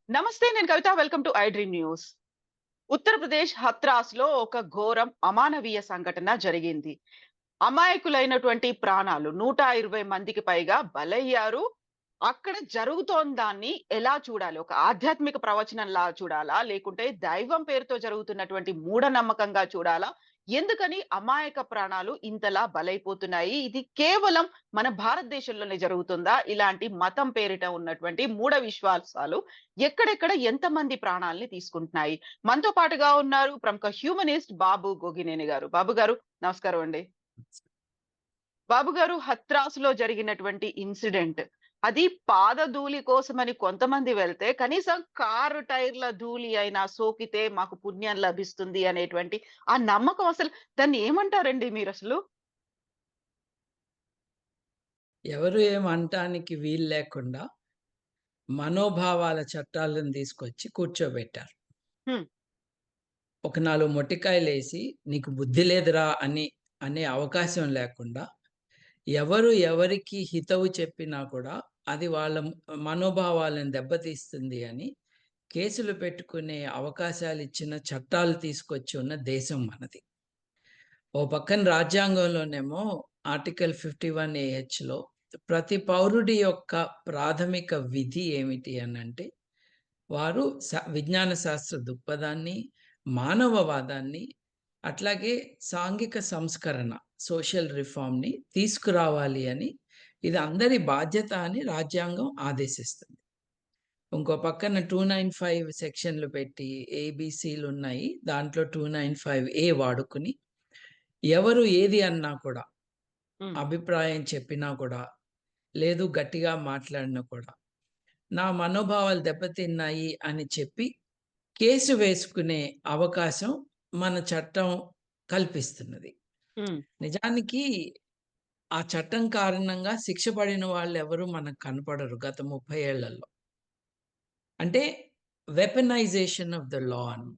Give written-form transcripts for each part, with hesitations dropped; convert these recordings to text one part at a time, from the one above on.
నమస్తే. నేను కవిత. Welcome to I dream news. Uttar Pradesh హత్రాస్‌లో ఒక ఘోరం అమానవీయ సంఘటన జరిగింది. అమాయకులైనటువంటి ప్రాణాలు 120 మందికి పైగా బలయ్యారు. అక్కడ జరుగుతోందాన్ని ఎలా చూడాలి? ఒక ఆధ్యాత్మిక ప్రవచనంలా చూడాలా? లేకుంటే దైవం పేరుతో జరుగుతున్నటువంటి మూఢనమ్మకంగా చూడాలా? ఎందుకని అమాయక ప్రాణాలు ఇంతలా బలైపోతున్నాయి? ఇది కేవలం మన భారతదేశంలోనే జరుగుతుందా? ఇలాంటి మతం పేరిట ఉన్నటువంటి మూఢ విశ్వాసాలు ఎక్కడెక్కడ ఎంతమంది ప్రాణాల్ని తీసుకుంటున్నాయి? మనతో పాటుగా ఉన్నారు ప్రముఖ హ్యూమనిస్ట్ బాబు గోగినేని గారు. బాబు గారు నమస్కారం అండి. బాబు గారు, హత్రాస్‌లో జరిగినటువంటి ఇన్సిడెంట్. అది పాదధూళి కోసమని కొంతమంది వెళ్తే, కనీసం కారు టైర్‌ల ధూళి అయినా సోకితే మాకు పుణ్యం లభిస్తుంది అనేటువంటి ఆ నమ్మకం, అసలు దాన్ని ఏమంటారండి మీరసలు? ఎవరు ఏమనటానికి వీలు లేకుండా మనోభావాల చట్టాలను తీసుకొచ్చి కూర్చోబెట్టారు. హ్మ్. ఒక 4 మొట్టికాయలేసి నీకు బుద్ధి లేదురా అనే అవకాశం లేకుండా ఎవరు ఎవరికి హితవు చెప్పినా కూడా అది వాళ్ళ మనోభావాలను దెబ్బతీస్తుంది అని కేసులు పెట్టుకునే అవకాశాలిచ్చిన చట్టాలు తీసుకొచ్చి ఉన్న దేశం మనది. ఓ పక్కన రాజ్యాంగంలోనేమో ఆర్టికల్ 51 ఏహెచ్‌లో ప్రతి పౌరుడి యొక్క ప్రాథమిక విధి ఏమిటి అనంటే, వారు విజ్ఞాన శాస్త్ర దృక్పథాన్ని, మానవవాదాన్ని, అట్లాగే సాంఘిక సంస్కరణ, సోషల్ రిఫార్మ్‌ని తీసుకురావాలి అని, ఇది అందరి బాధ్యత అని రాజ్యాంగం ఆదేశిస్తుంది. ఇంకో పక్కన 295 సెక్షన్‌లు పెట్టి ఏబీసీలున్నాయి. దాంట్లో 295 వాడుకొని ఎవరు ఏది అన్నా కూడా, హ్మ్. అభిప్రాయం చెప్పినా కూడా, లేదు గట్టిగా మాట్లాడినా కూడా, నా మనోభావాలు దెబ్బతిన్నాయి అని చెప్పి కేసు వేసుకునే అవకాశం మన చట్టం కల్పిస్తున్నది. హ్మ్. నిజానికి ఆ చట్టం కారణంగా శిక్ష పడిన వాళ్ళెవరు మనకు కనపడరు గత 30 ఏళ్లలో. అంటే వెపనైజేషన్ ఆఫ్ ద లా అని.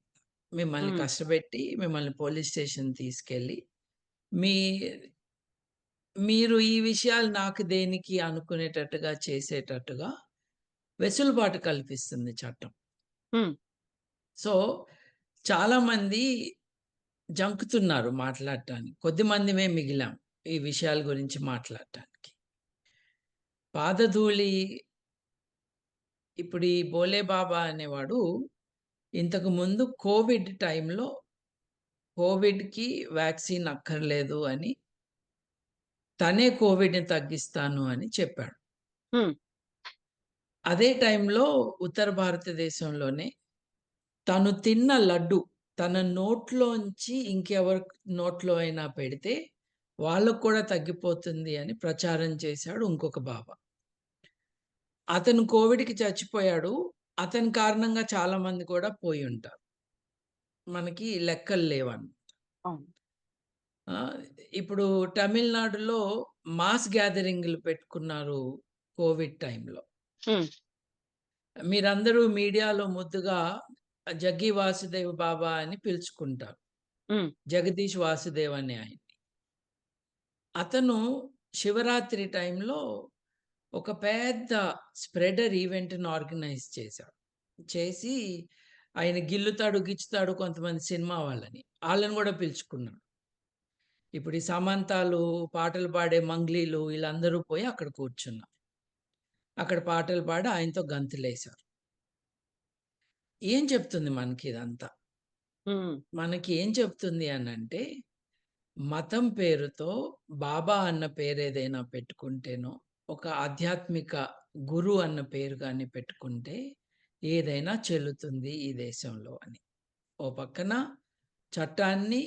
మిమ్మల్ని హ్మ్. కష్టపెట్టి, మిమ్మల్ని పోలీస్ స్టేషన్ తీసుకెళ్ళి, మీ మీరు ఈ విషయాలు నాకు దేనికి అనుకునేటట్టుగా చేసేటట్టుగా వెసులుబాటు కల్పిస్తుంది చట్టం. హ్మ్. సో, చాలామంది జంకుతున్నారు మాట్లాడటానికి. కొద్దిమందిమే మిగిలాం ఈ విషయాల గురించి మాట్లాడటానికి. పాదధూళి ఇప్పుడు ఈ భోలే బాబా అనేవాడు ఇంతకు ముందు కోవిడ్ టైంలో కోవిడ్‌కి వ్యాక్సిన్ అక్కర్లేదు అని, తనే కోవిడ్‌ని తగ్గిస్తాను అని చెప్పాడు. హ్మ్. అదే టైంలో ఉత్తర భారతదేశంలోనే తను తిన్న లడ్డు తన నోట్లోంచి ఇంకెవరి నోట్లో అయినా పెడితే వాళ్ళకి కూడా తగ్గిపోతుంది అని ప్రచారం చేశాడు ఇంకొక బాబా. అతను కోవిడ్‌కి చచ్చిపోయాడు. అతని కారణంగా చాలా మంది కూడా పోయుంటారు. మనకి లెక్కలు లేవన్. అవును. ఆ! ఇప్పుడు తమిళనాడులో మాస్ గ్యాదరింగ్‌లు పెట్టుకున్నారు కోవిడ్ టైంలో. హ్మ్. మీరందరూ మీడియాలో ముద్దుగా జగ్గి వాసుదేవ్ బాబా అని పిలుచుకుంటారు. హ్మ్. జగదీష్ వాసుదేవ్ అనే ఆయన్ని. అతను శివరాత్రి టైంలో ఒక పెద్ద స్ప్రెడర్ ఈవెంట్‌ని ఆర్గనైజ్ చేశాడు. చేసి ఆయన గిల్లుతాడు, గిచ్చుతాడు కొంతమంది సినిమా వాళ్ళని. ఆళ్ళని గూడా పిలుచుకున్నాడు. ఇప్పుడు ఈ సమంతాలు, పాటలు పాడే మంగ్లీలు వీళ్ళందరూ పోయి అక్కడ కూర్చున్నారు. అక్కడ పాటలు పాడి ఆయనతో గంతులేశారు. ఏం చెప్తుంది మనకిదంతా? హ్మ్. మనకి ఏం చెప్తుంది అనంటే, మతం పేరుతో బాబా అన్న పేరేదైనా పెట్టుకుంటేనో, ఒక ఆధ్యాత్మిక గురు అన్న పేరు గాని పెట్టుకుంటే, ఏదైనా చెల్లుతుంది ఈ దేశంలో అని. ఓ పక్కన చట్టాన్ని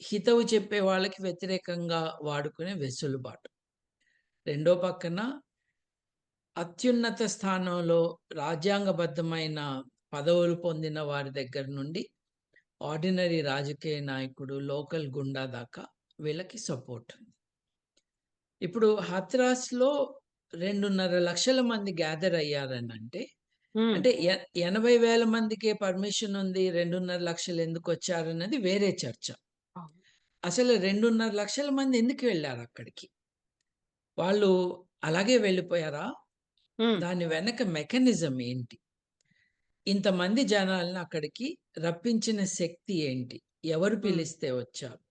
హితవు చెప్పే వాళ్ళకి వ్యతిరేకంగా వాడుకునే వెసులుబాటు. రెండో పక్కన అత్యున్నత స్థానంలో రాజ్యాంగబద్ధమైన పదవులు పొందిన వారి దగ్గర నుండి ఆర్డినరీ రాజకీయ నాయకుడు, లోకల్ గుండా దాకా వీళ్ళకి సపోర్ట్ ఉంది. ఇప్పుడు హత్రాస్‌లో 2.5 లక్షల మంది గ్యాదర్ అయ్యారనంటే, హ్మ్. అంటే 80,000 మందికే పర్మిషన్ ఉంది. 2.5 లక్షలు ఎందుకొచ్చారన్నది వేరే చర్చ. అవును. అసలు 2.5 లక్షల మంది ఎందుకు వెళ్లారక్కడికి? వాళ్ళు అలాగే వెళ్ళిపోయారా? హ్మ్. దాని వెనక మెకానిజం ఏంటి? ఇంతమంది జనాల్ని అక్కడికి రప్పించిన శక్తి ఏంటి? ఎవరు హ్మ్. పిలిస్తే వచ్చారు?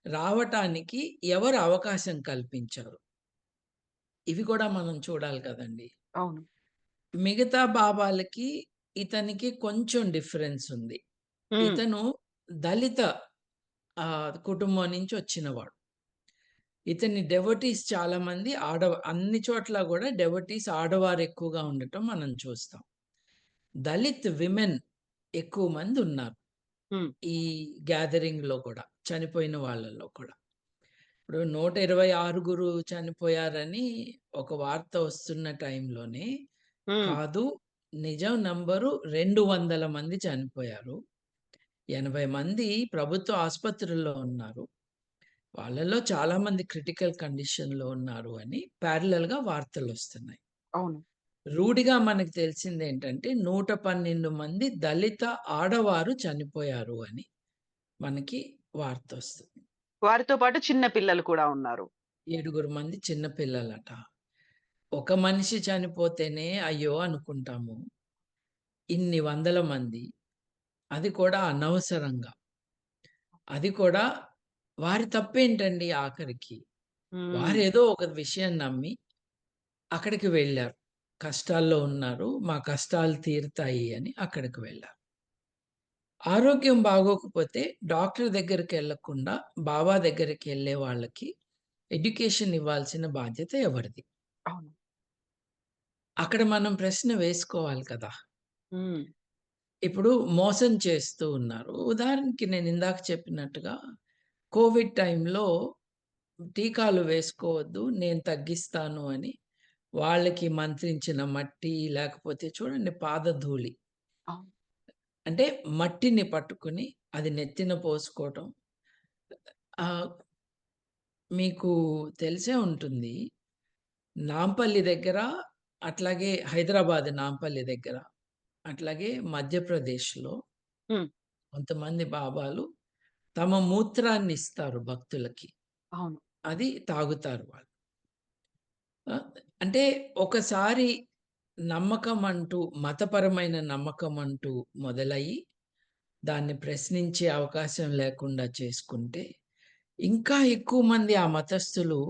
రావటానికి ఎవరు అవకాశం కల్పించారు? ఇవి కూడా మనం చూడాలి కదండీ! అవును. మిగతా బాబాలకి, ఇతనికి కొంచెం డిఫరెన్స్ ఉంది. హ్మ్. ఇతను దళిత కుటుంబం నుంచి వచ్చినవాడు. ఇతని డెవోటీస్ చాలామంది అన్ని చోట్ల గూడా డెవోటీస్ ఆడవారు ఎక్కువగా ఉండటం మనం చూస్తాం. దళిత్ విమెన్ ఎక్కువ మంది ఉన్నారు. హ్మ్. ఈ గ్యాదరింగ్‌లో కూడా, చనిపోయిన వాళ్ళలో కూడా. ఇప్పుడు 126 చనిపోయారని ఒక వార్త వస్తున్న టైంలోనే, హ్మ్. కాదు నిజం నంబరు 200 మంది చనిపోయారు. 80 మంది ప్రభుత్వ ఆసుపత్రుల్లో ఉన్నారు. వాళ్ళలో చాలామంది క్రిటికల్ కండిషన్‌లో ఉన్నారు అని ప్యారలెల్‌గా వార్తలొస్తున్నాయి. అవును. రూఢిగా మనకు తెలిసిందేంటంటే 112 మంది దళిత ఆడవారు చనిపోయారు అని మనకి వార్తొస్తుంది. వారితో పాటు చిన్న పిల్లలు కూడా ఉన్నారు. 7 మంది చిన్న పిల్లలట. ఒక మనిషి చనిపోతేనే అయ్యో! అనుకుంటాము. ఇన్ని వందల మంది, అది కూడా అనవసరంగా. అది కూడా వారి తప్పేంటండి ఆఖరికి? హ్మ్. వారేదో ఒక విషయం నమ్మి అక్కడికి వెళ్లారు. కష్టాల్లో ఉన్నారు. మా కష్టాలు తీరుతాయి అని అక్కడికి వెళ్లారు. ఆరోగ్యం బాగోకపోతే డాక్టర్ దగ్గరికెళ్ళకుండా బాబా దగ్గరికెళ్ళే వాళ్ళకి ఎడ్యుకేషన్ ఇవ్వాల్సిన బాధ్యత ఎవరిది? అవును. అక్కడ మనం ప్రశ్న వేసుకోవాలి కదా! హ్మ్. ఇప్పుడు మోసం చేస్తూ ఉన్నారు. ఉదాహరణకి నేను ఇందాక చెప్పినట్టుగా కోవిడ్ టైంలో టీకాలు వేసుకోవద్దు, నేను తగ్గిస్తాను అని వాళ్ళకి మంత్రించిన మట్టి, లేకపోతే చూడండి పాదధూళి. అవును. అంటే మట్టిని పట్టుకొని అది నెత్తిన పోసుకోవటం. ఆహ్, మీకు తెలిసే ఉంటుంది. నాంపల్లి దగ్గర, అట్లాగే హైదరాబాద్ నాంపల్లి దగ్గర, అట్లాగే మధ్యప్రదేశ్‌లో హ్మ్. కొంతమంది బాబాలు తమ మూత్రాన్ని ఇస్తారు భక్తులకి. అవును. అది తాగుతారు వాళ్ళు. ఆ! అంటే ఒకసారి నమ్మకం అంటూ, మతపరమైన నమ్మకం అంటూ మొదలయ్యి, దాన్ని ప్రశ్నించే అవకాశం లేకుండా చేసుకుంటే, ఇంకా ఎక్కువ మంది ఆ మతస్థులు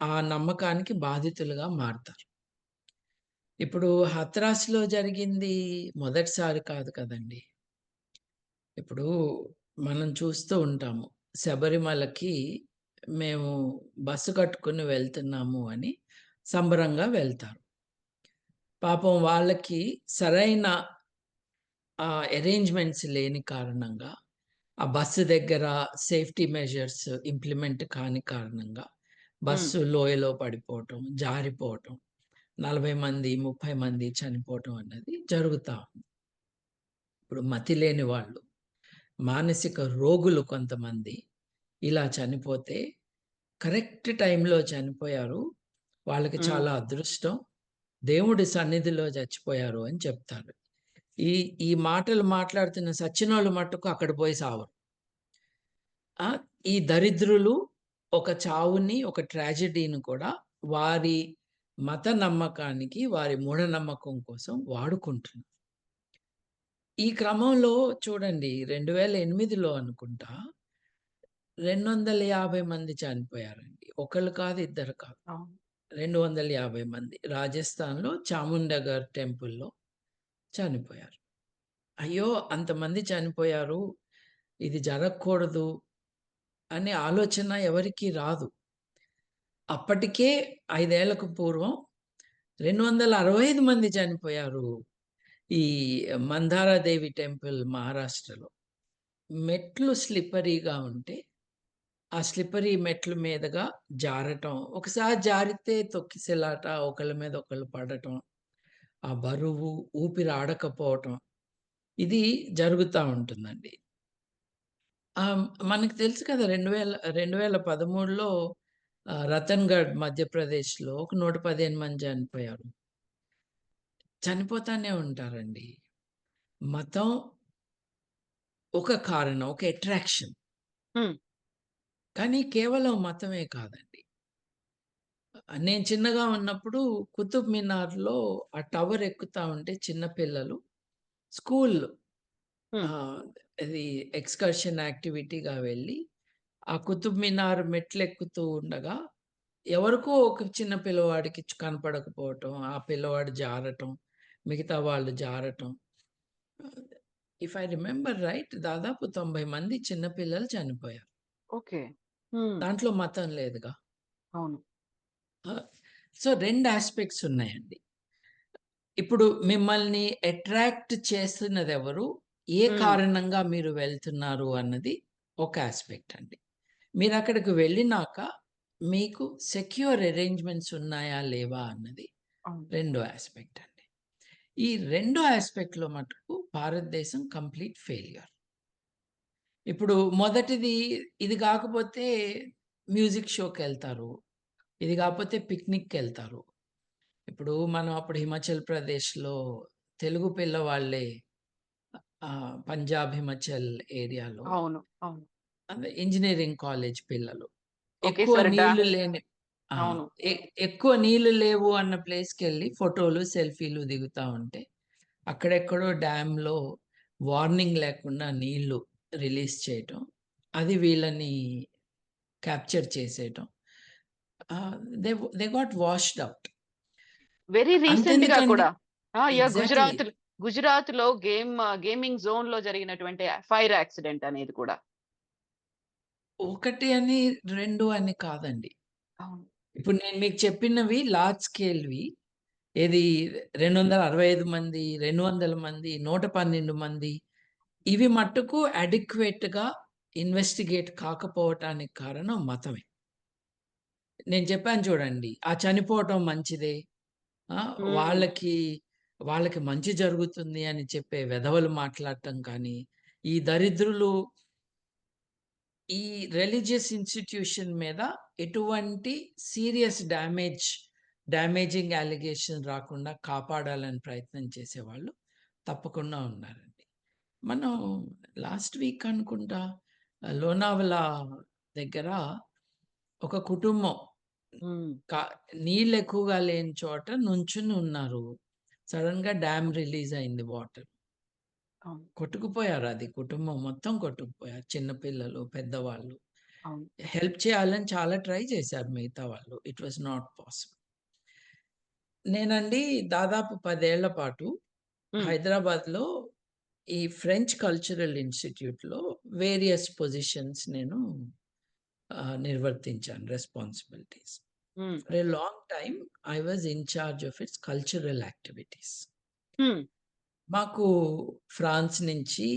ఆ నమ్మకానికి బాధితులుగా మారతారు. ఇప్పుడు హత్రాస్‌లో జరిగింది మొదటిసారి కాదు కదండీ! ఇప్పుడు మనం చూస్తూ ఉంటాము. శబరిమలకి మేము బస్సు కట్టుకొని వెళ్తున్నాము అని సంబరంగా వెళ్తారు. పాపం వాళ్ళకి సరైన అరేంజ్‌మెంట్స్ లేని కారణంగా, ఆ బస్సు దగ్గర సేఫ్టీ మెజర్స్ ఇంప్లిమెంట్ కాని కారణంగా, హ్మ్. బస్సు లోయలో పడిపోవటం, జారిపోవటం, 40 మంది, 30 మంది చనిపోవటం అన్నది జరుగుతా ఉంది. ఇప్పుడు మతి లేని వాళ్ళు, మానసిక రోగులు కొంతమంది ఇలా చనిపోతే, కరెక్ట్ టైంలో చనిపోయారు. వాళ్ళకి హ్మ్. చాలా అదృష్టం. దేవుడి సన్నిధిలో చచ్చిపోయారు అని చెప్తారు. ఈ ఈ మాటలు మాట్లాడుతున్న సచ్చినోళ్ళు మట్టుకు అక్కడ పోయి సావరు. ఆ! ఈ దరిద్రులు ఒక చావుని, ఒక ట్రాజెడీని కూడా వారి మత నమ్మకానికి, వారి మూఢనమ్మకం కోసం వాడుకుంటున్నారు. ఈ క్రమంలో చూడండి 2008లో అనుకుంటా 250 మంది చనిపోయారండి. ఒకళ్ళు కాదు, ఇద్దరు కాదు. అవును. 250 మంది. రాజస్థాన్‌లో చాముండగర్ టెంపుల్‌లో చనిపోయారు. అయ్యో! అంతమంది చనిపోయారు. ఇది జరగకూడదు అనే ఆలోచన ఎవరికీ రాదు. అప్పటికే 5 ఏళ్లకు పూర్వం 265 మంది చనిపోయారు. ఈ మందారాదేవి టెంపుల్ మహారాష్ట్రలో. మెట్లు స్లిప్పరీగా ఉంటే, ఆ స్లిప్పరీ మెట్ల మీదగా జారటం. ఒకసారి జారితే తొక్కిసలాట, ఒకళ్ళ మీద ఒకళ్ళు పడటం, ఆ బరువు, ఊపిరి ఆడకపోవటం ఇది జరుగుతా ఉంటుందండి. మనకు తెలుసు కదా! 2013లో రతన్‌గఢ్ మధ్యప్రదేశ్‌లో ఒక 115 మంది చనిపోయారు. చనిపోతానే ఉంటారండి. మతం ఒక కారణం, ఒక అట్రాక్షన్. హ్మ్. కానీ కేవలం మతమే కాదండి. నేను చిన్నగా ఉన్నప్పుడు కుతుబ్ మినార్‌లో ఆ టవర్ ఎక్కుతా ఉంటే చిన్న పిల్లలు స్కూల్ హ్మ్. ఆహ్, ఇది ఎక్స్‌కర్షన్ యాక్టివిటీగా వెళ్ళి, ఆ కుతుబ్ మినార్ మెట్లెక్కుతూ ఉండగా, ఎవరికో ఒక చిన్న పిల్లవాడికి కనపడకపోవటం, ఆ పిల్లవాడు జారటం, మిగతా వాళ్ళు జారటం. ఇఫ్ ఐ రిమెంబర్ రైట్ దాదాపు 90 మంది చిన్న పిల్లలు చనిపోయారు. ఓకే. హ్మ్. దాంట్లో మతం లేదుగా. అవును. ఆ! సో, 2 యాస్పెక్ట్స్ ఉన్నాయండి. ఇప్పుడు మిమ్మల్ని అట్రాక్ట్ చేస్తున్నదెవరు? ఏ హ్మ్. కారణంగా మీరు వెళ్తున్నారు అన్నది ఒక యాస్పెక్ట్ అండి. మీరక్కడికి వెళ్ళినాక మీకు సెక్యూర్ అరేంజ్‌మెంట్స్ ఉన్నాయా? లేవా? అన్నది అవును. రెండో యాస్పెక్ట్ అండి. ఈ రెండో యాస్పెక్ట్‌లో మటుకు భారతదేశం కంప్లీట్ ఫెయిల్యూర్. ఇప్పుడు మొదటిది ఇది గాకపోతే మ్యూజిక్ షోకెళ్తారు. ఇది గాకపోతే పిక్నిక్‌కెళ్తారు. ఇప్పుడు మనం అప్పుడు హిమాచల్ ప్రదేశ్‌లో తెలుగు పిల్లవాళ్ళే పంజాబ్, హిమాచల్ ఏరియాలో అవును. అవును. అదే ఇంజినీరింగ్ కాలేజ్ పిల్లలు. ఎక్కువ ఒకేసారి నీళ్లు లేని ఆ! అవును. ఎ ఎక్కువ నీళ్లు లేవు అన్న ప్లేస్‌కెళ్ళి ఫోటోలు, సెల్ఫీలు దిగుతా ఉంటే, అక్కడెక్కడో డ్యామ్‌లో వార్నింగ్ లేకుండా నీళ్లు రిలీజ్ చేయటం. అది వీళ్ళని క్యాప్చర్ చేసేయటం. They they got washed out. Very రీసెంట్‌గా అంతెందుకండి కూడా ఎగ్జాక్ట్‌లీ. గుజరాత్‌లో గేమింగ్ జోన్‌లో జరిగినటువంటి ఫైర్ యాక్సిడెంట్ అనేది కూడా. 1 అని, 2 అని కాదండి. అవును. ఇప్పుడు నేను మీకు చెప్పినవి లార్జ్ స్కేల్‌వి. ఏది 265 మంది, 200 మంది, 112 మంది ఇవి మట్టుకు అడిక్వేట్‌గా ఇన్వెస్టిగేట్ కాకపోవటానికి కారణం మతమే. నేను చెప్పాను చూడండి. ఆ చనిపోవటం మంచిదే. ఆ! హ్మ్. వాళ్ళకి, వాళ్ళకి మంచి జరుగుతుంది అని చెప్పే వెధవలు మాట్లాడటం కానీ, ఈ దరిద్రులు ఈ రిలిజియస్ ఇన్‌స్టిట్యూషన్ మీద ఎటువంటి సీరియస్ డ్యామేజింగ్ అలిగేషన్ రాకుండా కాపాడాలని ప్రయత్నం చేసేవాళ్ళు తప్పకుండా ఉన్నారండి. మనం లాస్ట్ వీక్ అనుకుంటా లోనావల దగ్గర ఒక కుటుంబం హ్మ్. క నీళ్ళెక్కువగా లేని చోట నుంచుని ఉన్నారు. సడెన్‌గా డ్యామ్ రిలీజ్ అయింది వాటర్. అవును. కొట్టుకుపోయారు అది కుటుంబం మొత్తం కొట్టుకుపోయారు. చిన్న పిల్లలు, పెద్దవాళ్ళు. అవును. హెల్ప్ చేయాలని చాలా ట్రై చేశారు మిగతా వాళ్ళు. It was not possible. నేనండి దాదాపు 10 ఏళ్ల పాటు హ్మ్. హైదరాబాద్‌లో ఈ ఫ్రెంచ్ కల్చరల్ ఇన్‌స్టిట్యూట్‌లో వేరియస్ పొజిషన్స్ నేను నిర్వర్తించాను రెస్పాన్సిబిలిటీస్. హ్మ్. For a long time I was in charge of it's cultural activities. హ్మ్. మాకు ఫ్రాన్స్ నుంచి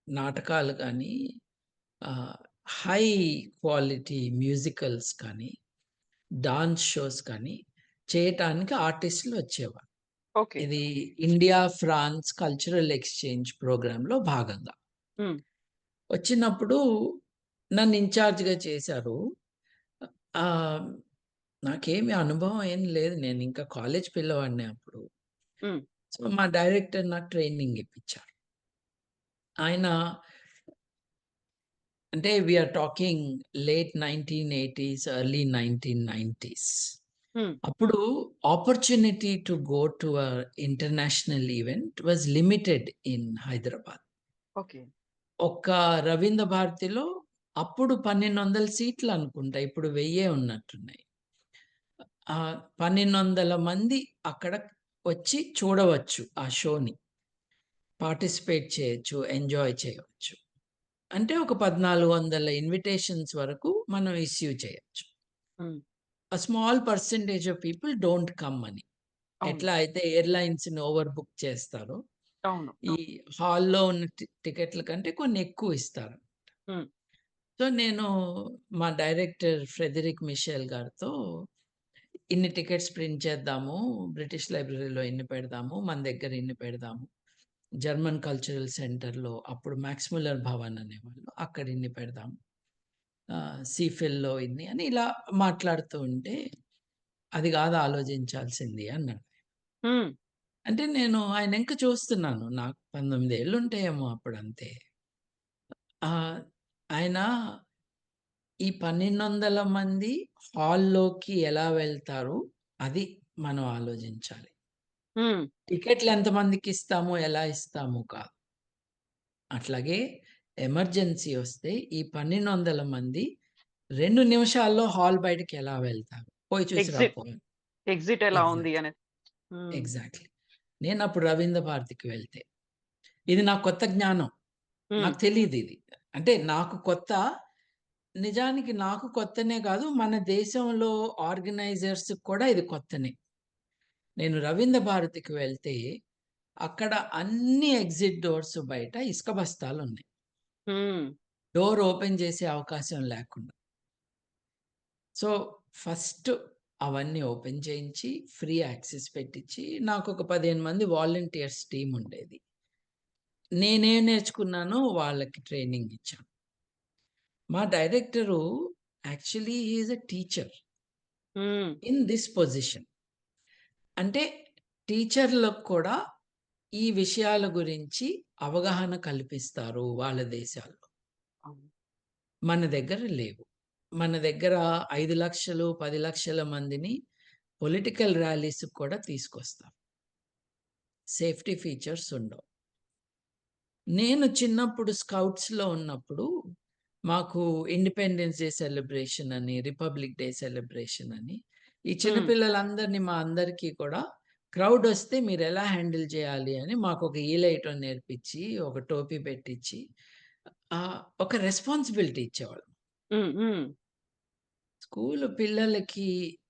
నాటకాలు గానీ, ఆహ్, హై క్వాలిటీ మ్యూజికల్స్ కానీ, డాన్స్ షోస్ కానీ చేయటానికి ఆర్టిస్టులు వచ్చేవారు. ఓకే. ఇది ఇండియా, ఫ్రాన్స్ కల్చరల్ ఎక్స్‌చేంజ్ ప్రోగ్రామ్‌లో భాగంగా. హ్మ్. వచ్చినప్పుడు నన్ను ఇన్‌చార్జ్‌గా చేశారు. ఆహ్, నాకేమి అనుభవం ఏం లేదు. నేనింకా కాలేజ్ పిల్లవాడినే అప్పుడు. హ్మ్. సో, మా డైరెక్టర్ నాకు ట్రైనింగ్ ఇప్పించారు. ఆయన అంటే వి ఆర్ టాకింగ్ లేట్ 1980స్, ఎర్లీ 1990స్. హ్మ్. అప్పుడు opportunity to go to a international event was limited in Hyderabad. Okay. ఒక్క రవీంద్ర భారతిలో అప్పుడు 1200 సీట్లు అనుకుంటా. ఇప్పుడు 1000 ఉన్నట్టున్నాయి. 1200 మంది అక్కడ వచ్చి చూడవచ్చు ఆ షోని. పార్టిసిపేట్ చేయొచ్చు, ఎంజాయ్ చేయవచ్చు. అంటే ఒక 1400 ఇన్విటేషన్స్ వరకు మనం ఇష్యూ చేయొచ్చు. హ్మ్. Small percentage of people don't come అని. అవును. ఎట్లా అయితే ఎయిర్‌లైన్స్‌ని ఓవర్ బుక్ చేస్తారో, అవును. ఈ హాల్‌లో ఉన్న టికెట్ల కంటే కొన్ని ఎక్కువ ఇస్తారు. హ్మ్. సో, నేను మా డైరెక్టర్ ఫ్రెడరిక్ మిషెల్ గారితో ఇన్ని టికెట్స్ ప్రింట్ చేద్దాము. బ్రిటిష్ లైబ్రరీలో ఇన్ని పెడదాము. మన దగ్గర ఇన్ని పెడదాము. జర్మన్ కల్చరల్ సెంటర్‌లో అప్పుడు మాక్స్ ముల్లర్ భవన్ అనేవాళ్ళు. అక్కడ ఇన్ని పెడదాం. సీఫిల్‌లో ఇన్ని అని ఇలా మాట్లాడుతూ ఉంటే, అది గాదు ఆలోచించాల్సింది అన్నాడు. హ్మ్. అంటే నేను ఆయనెంక చూస్తున్నాను. నాకు 19 ఏళ్లుంటాయేమో అప్పుడంతే. ఆహ్, ఆయన ఈ 1200 మంది హాల్‌లోకి ఎలా వెళ్తారు? అది మనం ఆలోచించాలి. హ్మ్. టికెట్లు ఎంతమందికి ఇస్తాము, ఎలా ఇస్తాము కాదు. అట్లాగే ఎమర్జెన్సీ వస్తే ఈ 1200 మంది 2 నిమిషాల్లో హాల్ బయటకి ఎలా వెళ్తారు? పోయి చూసి ఎగ్జిట్ రాపో. ఎగ్జిట్ ఎలా ఉంది ఎగ్జాక్ట్‌లీ. అనేది. హ్మ్. ఎగ్జాక్ట్‌లీ. నేనప్పుడు రవీంద్ర భారతికి వెళ్తే, ఇది నాకు కొత్త జ్ఞానం. హ్మ్. నాకు తెలీదిది. అంటే నాకు కొత్త. నిజానికి నాకు కొత్తనే కాదు, మన దేశంలో ఆర్గనైజర్స్‌కి కూడా ఇది కొత్తనే. నేను రవీంద్ర భారతికి వెళ్తే, అక్కడ అన్ని ఎగ్జిట్ డోర్స్ బయట ఇసుక బస్తాలున్నాయి. హ్మ్. డోర్ ఓపెన్ చేసే అవకాశం లేకుండా. సో, ఫస్ట్ అవన్నీ ఓపెన్ చేయించి, ఫ్రీ యాక్సెస్ పెట్టించి, నాకొక 15 మంది వాలంటీర్స్ టీమ్ ఉండేది. నేనేం నేర్చుకున్నానో వాళ్ళకి ట్రైనింగ్ ఇచ్చాను. మా director actually he is a teacher hmm. In this position. అంటే టీచర్‌లకు కూడా ఈ విషయాల గురించి అవగాహన కల్పిస్తారు వాళ్ళ దేశాల్లో. అవును. మన దగ్గర లేవు. మన దగ్గర 5,00,000, 10,00,000 మందిని పొలిటికల్ ర్యాలీస్‌కి కూడా తీసుకొస్తారు. సేఫ్టీ ఫీచర్స్ ఉండవు. నేను చిన్నప్పుడు స్కౌట్స్‌లో ఉన్నప్పుడు మాకు ఇండిపెండెన్స్ డే సెలబ్రేషన్ అని, రిపబ్లిక్ డే సెలబ్రేషన్ అని, ఈ చిన్న హ్మ్. పిల్లలందరిని మా అందరికీ కూడా క్రౌడొస్తే మీరెలా హ్యాండిల్ చేయాలి అని మాకొక ఈలెయటం నేర్పించి, ఒక టోపీ పెట్టించి, ఒక రెస్పాన్సిబిలిటీ ఇచ్చేవాళ్ళు. హ్మ్. హ్మ్. స్కూలు పిల్లలకి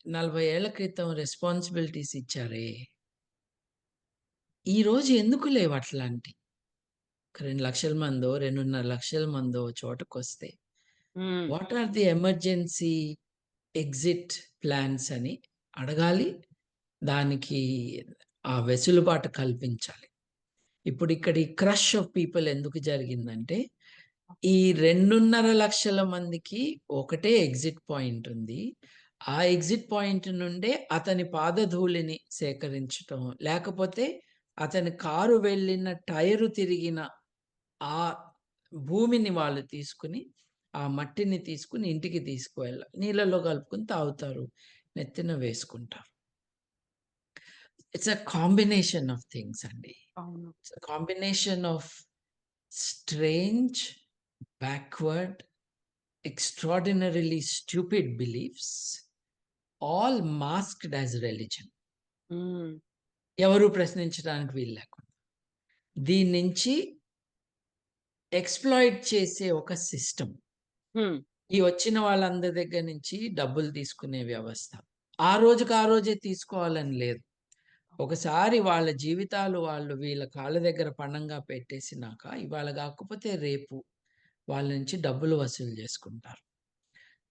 40 ఏళ్ల క్రితం రెస్పాన్సిబిలిటీస్ ఇచ్చారే! ఈరోజు ఎందుకు లేవు అట్లాంటియి? ఒక 2,00,000 మందో, 2,50,000 మందో చోటకొస్తే, hmm. What are the emergency exit plans అని అడగాలి. దానికి ఆ వెసులుబాటు కల్పించాలి. ఇప్పుడిక్కడ ఈ క్రష్ ఆఫ్ పీపుల్ ఎందుకు జరిగిందంటే, ఈ 2,50,000 మందికి ఒకటే ఎగ్జిట్ పాయింట్ ఉంది. ఆ ఎగ్జిట్ పాయింట్ నుండే అతని పాదధూళిని సేకరించటం, లేకపోతే అతని కారు వెళ్ళిన టైరు తిరిగిన ఆ భూమిని వాళ్ళు తీసుకొని, ఆ మట్టిని తీసుకొని ఇంటికి తీసుకువెళ్ళాలి. నీళ్ళలో కలుపుకొని తాగుతారు. నెత్తిన వేసుకుంటారు. It's a combination of things అండి. అవును. It's a combination of strange, backward, extraordinarily stupid beliefs, all masked as religion. హ్మ్. ఎవరు ప్రశ్నించడానికి వీలు లేకుండా. దీన్నించి ఎక్స్‌ప్లాయిట్ చేసే ఒక సిస్టమ్. హ్మ్. ఈ వచ్చిన వాళ్ళందరి దగ్గర నుంచి డబ్బులు తీసుకునే వ్యవస్థ. ఆ రోజుకి ఆ రోజే తీసుకోవాలని లేదు. ఒకసారి వాళ్ళ జీవితాలు వాళ్ళు వీళ్ళ కాళ్ళ దగ్గర పణంగా పెట్టేసినాక, ఇవాళ గాకపోతే రేపు వాళ్ళ నుంచి డబ్బులు వసూలు జేసుకుంటారు.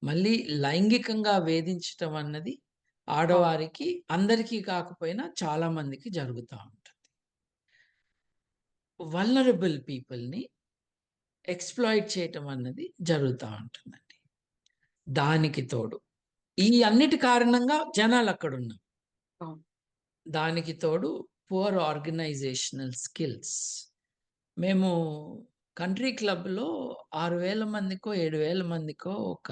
మళ్ళీ లైంగికంగా వేధించటం అన్నది అవును. ఆడవారికి, అందరికీ కాకపోయినా చాలా మందికి జరుగుతా ఉంటుంది. వల్నరబుల్ పీపుల్‌ని ఎక్స్‌ప్లాయిట్ చేయటం అన్నది జరుగుతా ఉంటుందండి. దానికి తోడు ఈ అన్నిటి కారణంగా జనాలక్కడున్నారు. అవును. దానికి తోడు పూర్ ఆర్గనైజేషనల్ స్కిల్స్. మేము కంట్రీ క్లబ్‌లో 6,000 మందికో, 7,000 మందికో ఒక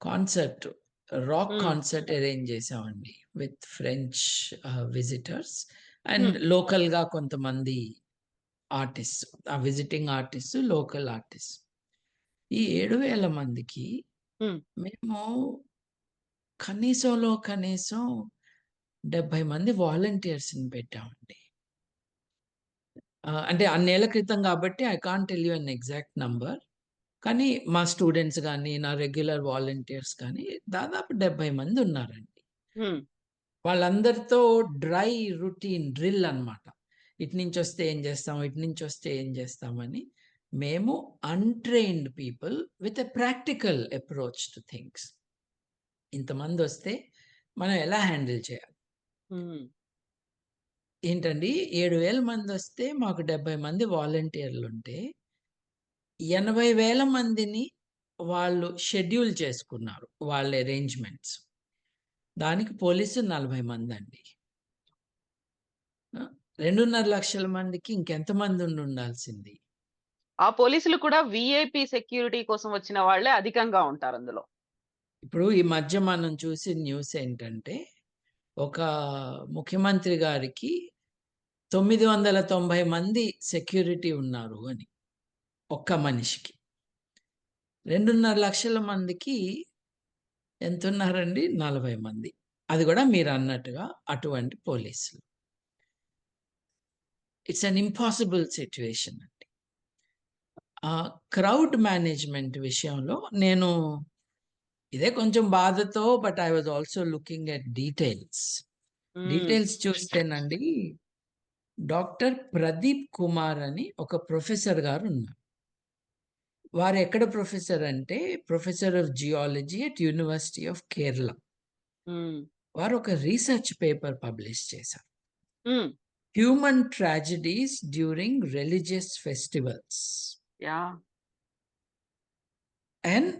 కాన్సర్ట్, రాక్ హ్మ్. కాన్సర్ట్ అరేంజ్ చేసామండి. విత్ ఫ్రెంచ్ విజిటర్స్ అండ్ హ్మ్. లోకల్‌గా కొంతమంది ఆర్టిస్ట్స్. ఆ విజిటింగ్ ఆర్టిస్ట్స్, లోకల్ ఆర్టిస్ట్స్. ఈ 7,000 మందికి హ్మ్. మేము కనీసంలో కనీసం 70 మంది వాలంటీర్స్‌ని పెట్టామండి. అంటే అన్నేళ్ల క్రితం కాబట్టి I can't tell you an exact number. కానీ మా స్టూడెంట్స్ గాని, నా రెగ్యులర్ వాలంటీర్స్ కానీ దాదాపు 70 మంది ఉన్నారండి. హ్మ్. వాళ్ళందరితో డ్రై రొటీన్ డ్రిల్ అన్నమాట. ఇటు నుంచొస్తే ఏం చేస్తాం? ఇటు నుంచొస్తే ఏం చేస్తామని మేము untrained people with a practical approach to things. ఇంతమందొస్తే మనం ఎలా హ్యాండిల్ చేయాలి? హ్మ్. ఏంటండి 7,000 మందొస్తే మాకు 70 మంది వాలంటీర్లుంటే 80,000 మందిని వాళ్ళు షెడ్యూల్ చేసుకున్నారు. వాళ్ళ అరేంజ్‌మెంట్స్. దానికి పోలీసులు 40 మందండి. ఆ! 2,50,000 మందికి ఇంకెంతమంది ఉండుండాల్సింది. ఆ పోలీసులు కూడా వీఐపీ సెక్యూరిటీ కోసం వచ్చిన వాళ్ళే అధికంగా ఉంటారందులో. ఇప్పుడు ఈ మధ్య మనం చూసిన న్యూస్ ఏంటంటే, ఒక ముఖ్యమంత్రి గారికి 990 మంది సెక్యూరిటీ ఉన్నారు అని. ఒక్క మనిషికి. 2.5 లక్షల మందికి ఎంతున్నారండి? 40 మంది. అది గూడా మీరన్నట్టుగా అటువంటి పోలీసులు. ఇట్స్ అన్ ఇంపాసిబుల్ సిట్యుయేషన్ అండి. క్రౌడ్ మేనేజ్‌మెంట్ విషయంలో నేను ఇదే కొంచెం బాధతో but I was also looking at details. Hmm. Details చూస్తేనండి డాక్టర్ ప్రదీప్ కుమార్ అని ఒక ప్రొఫెసర్ గారున్నారు. వారెక్కడ ప్రొఫెసర్ అంటే professor of geology at university of Kerala. Hmm. వారు ఒక రీసెర్చ్ పేపర్ పబ్లిష్ చేశారు. Hmm. Human tragedies during religious festivals yeah! And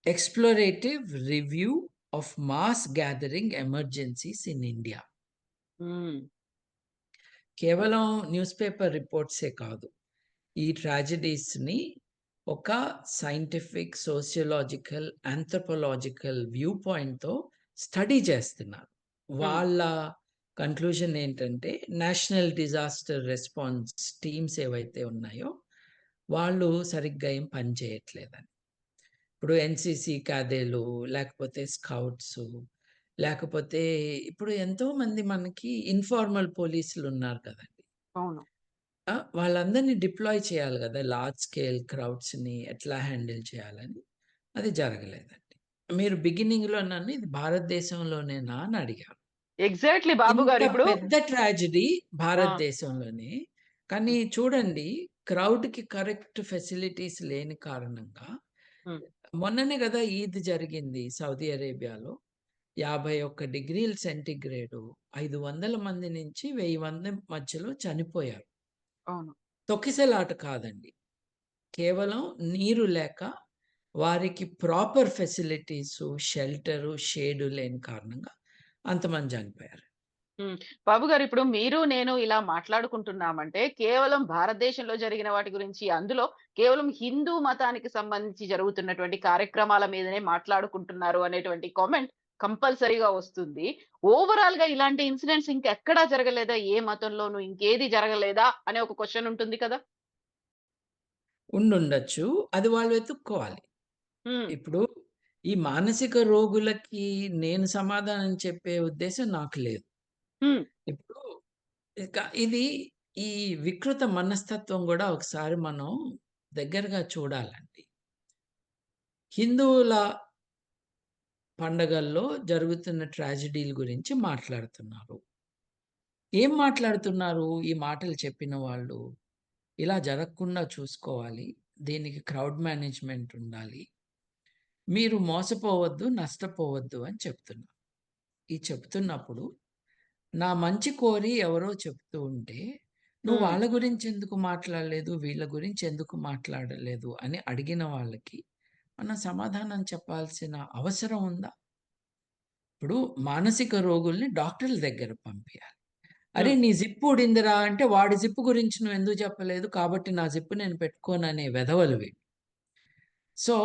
explorative review of mass gathering emergencies in India. Hmm. కేవలం న్యూస్ పేపర్ రిపోర్ట్సే కాదు. ఈ ట్రాజెడీస్‌ని ఒక సైంటిఫిక్, సోషియోలాజికల్, ఆంథ్రోపోలాజికల్ వ్యూ పాయింట్‌తో స్టడీ చేస్తున్నారు. హ్మ్. వాళ్ళ కన్క్లూజన్ ఏంటంటే, నేషనల్ డిజాస్టర్ రెస్పాన్స్ టీమ్స్ ఏవైతే ఉన్నాయో, వాళ్ళు సరిగ్గా ఏం పని చేయట్లేదని. ఇప్పుడు ఎన్‌సీసీ క్యాడెలు, లేకపోతే స్కౌట్సు, లేకపోతే ఇప్పుడు ఎంతోమంది మనకి ఇన్ఫార్మల్ పోలీసులున్నారు కదండీ! అవును. వాళ్ళందరిని డిప్లాయ్ చేయాలి గదా! లార్జ్ స్కేల్ క్రౌడ్స్‌ని ఎట్లా హ్యాండిల్ చేయాలని. అది జరగలేదండి. మీరు బిగినింగ్‌లో నన్ను ఇది భారతదేశంలోనేనా అని అడిగారు. ఎగ్జాక్ట్‌లీ బాబు ఇంత గారు. ఇప్పుడు పెద్ద ట్రాజెడీ ఆ! భారతదేశంలోనే. కానీ చూడండి క్రౌడ్‌కి కరెక్ట్ ఫెసిలిటీస్ లేని కారణంగా హ్మ్. మొన్ననే గదా! ఈద్ జరిగింది సౌదీ అరేబియాలో. 51 డిగ్రీల సెంటీగ్రేడు 500 మంది నుంచి 1000 మంది మధ్యలో చనిపోయారు. అవును. తొక్కిసలాట కాదండి. కేవలం నీరు లేక, వారికి ప్రాపర్ ఫెసిలిటీసు, షెల్టరు, షేడు లేని కారణంగా అంతమంది చనిపోయారు. హ్మ్. బాబు గారు, ఇప్పుడు మీరు, నేను ఇలా మాట్లాడుకుంటున్నామంటే కేవలం భారతదేశంలో జరిగిన వాటి గురించి, అందులో కేవలం హిందూ మతానికి సంబంధించి జరుగుతున్నటువంటి కార్యక్రమాల మీదనే మాట్లాడుకుంటున్నారు అనేటువంటి కామెంట్ కంపల్సరీగా వస్తుంది. ఓవరాల్‌గా ఇలాంటి ఇన్సిడెంట్స్ ఇంకెక్కడా జరగలేదా? ఏ మతంలోనూ ఇంకేది జరగలేదా? అనే ఒక క్వెషన్ ఉంటుంది కదా! ఉండుండొచ్చు. అది వాళ్ళు వెతుక్కోవాలి. హ్మ్. ఇప్పుడు ఈ మానసిక రోగులకి నేను సమాధానం చెప్పే ఉద్దేశ్యం నాకు లేదు. హ్మ్. ఇప్పుడు ఇది ఈ వికృత మనస్తత్వం గూడా ఒకసారి మనం దగ్గరగా చూడాలండి. హిందువుల పండగల్లో జరుగుతున్న ట్రాజెడీల గురించి మాట్లాడుతున్నారు. ఏం మాట్లాడుతున్నారు ఈ మాటలు చెప్పిన వాళ్ళు? ఇలా జరగకుండా చూసుకోవాలి. దీనికి క్రౌడ్ మేనేజ్‌మెంట్ ఉండాలి. మీరు మోసపోవద్దు, నష్టపోవద్దు అని చెప్తున్నారు. ఈ చెప్తున్నప్పుడు నా మంచి కోరి ఎవరో చెప్తూ ఉంటే, "నువ్వు హ్మ్. వాళ్ళ గురించి ఎందుకు మాట్లాడలేదు? వీళ్ళ గురించి ఎందుకు మాట్లాడలేదు?" అని అడిగిన వాళ్ళకి మనం సమాధానం చెప్పాల్సిన అవసరం ఉందా? ఇప్పుడు మానసిక రోగుల్ని డాక్టర్ల దగ్గర పంపియాలి. "అరే! హ్మ్. నీ జిప్ ఊడిందిరా" అంటే వాడి జిప్ గురించి నువ్వెందుకు చెప్పలేదు? కాబట్టి నా జిప్ నేను పెట్టుకోననే వెధవలు వీళ్ళు. సో,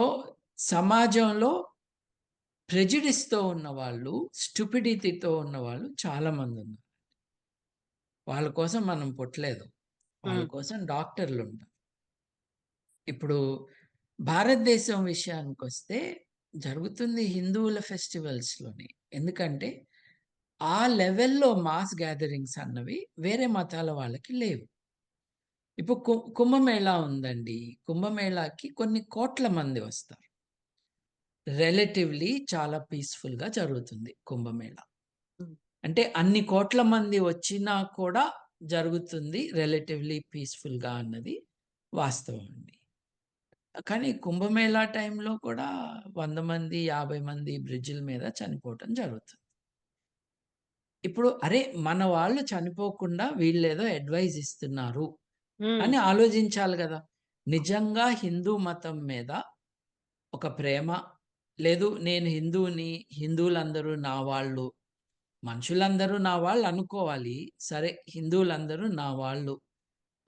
సమాజంలో ప్రెజుడిస్‌తో ఉన్నవాళ్ళు, స్టుపిడిటీతో ఉన్నవాళ్ళు చాలా మందున్నారు. వాళ్ళ కోసం మనం పుట్టలేదు. వాళ్ళ హ్మ్. కోసం డాక్టర్లుంటారు. ఇప్పుడు భారతదేశం విషయానికొస్తే జరుగుతుంది హిందువుల ఫెస్టివల్స్‌లోనే. ఎందుకంటే, ఆ లెవెల్‌లో మాస్ గ్యాదరింగ్స్ అన్నవి వేరే మతాల వాళ్ళకి లేవు. ఇప్పుడు కుంభమేళా ఉందండి. కుంభమేళాకి కొన్ని కోట్ల మంది వస్తారు. రిలేటివ్‌లీ చాలా పీస్‌ఫుల్‌గా జరుగుతుంది కుంభమేళా. హ్మ్. అంటే అన్ని కోట్ల మంది వచ్చినా కూడా జరుగుతుంది రిలేటివ్‌లీ పీస్‌ఫుల్‌గా అన్నది వాస్తవం అండి. కానీ కుంభమేళా టైంలో కూడా 100 మంది, 50 మంది బ్రిడ్జిల మీద చనిపోవటం జరుగుతుంది. ఇప్పుడు అరే! మన వాళ్ళు చనిపోకుండా వీళ్ళేదో అడ్వైస్ ఇస్తున్నారు హ్మ్. అని ఆలోచించాలి గదా! నిజంగా హిందూ మతం మీద ఒక ప్రేమ, లేదు నేను హిందువుని, హిందువులందరూ నా వాళ్ళు, మనుషులందరూ నా వాళ్ళు అనుకోవాలి. సరే హిందువులందరూ నా వాళ్ళు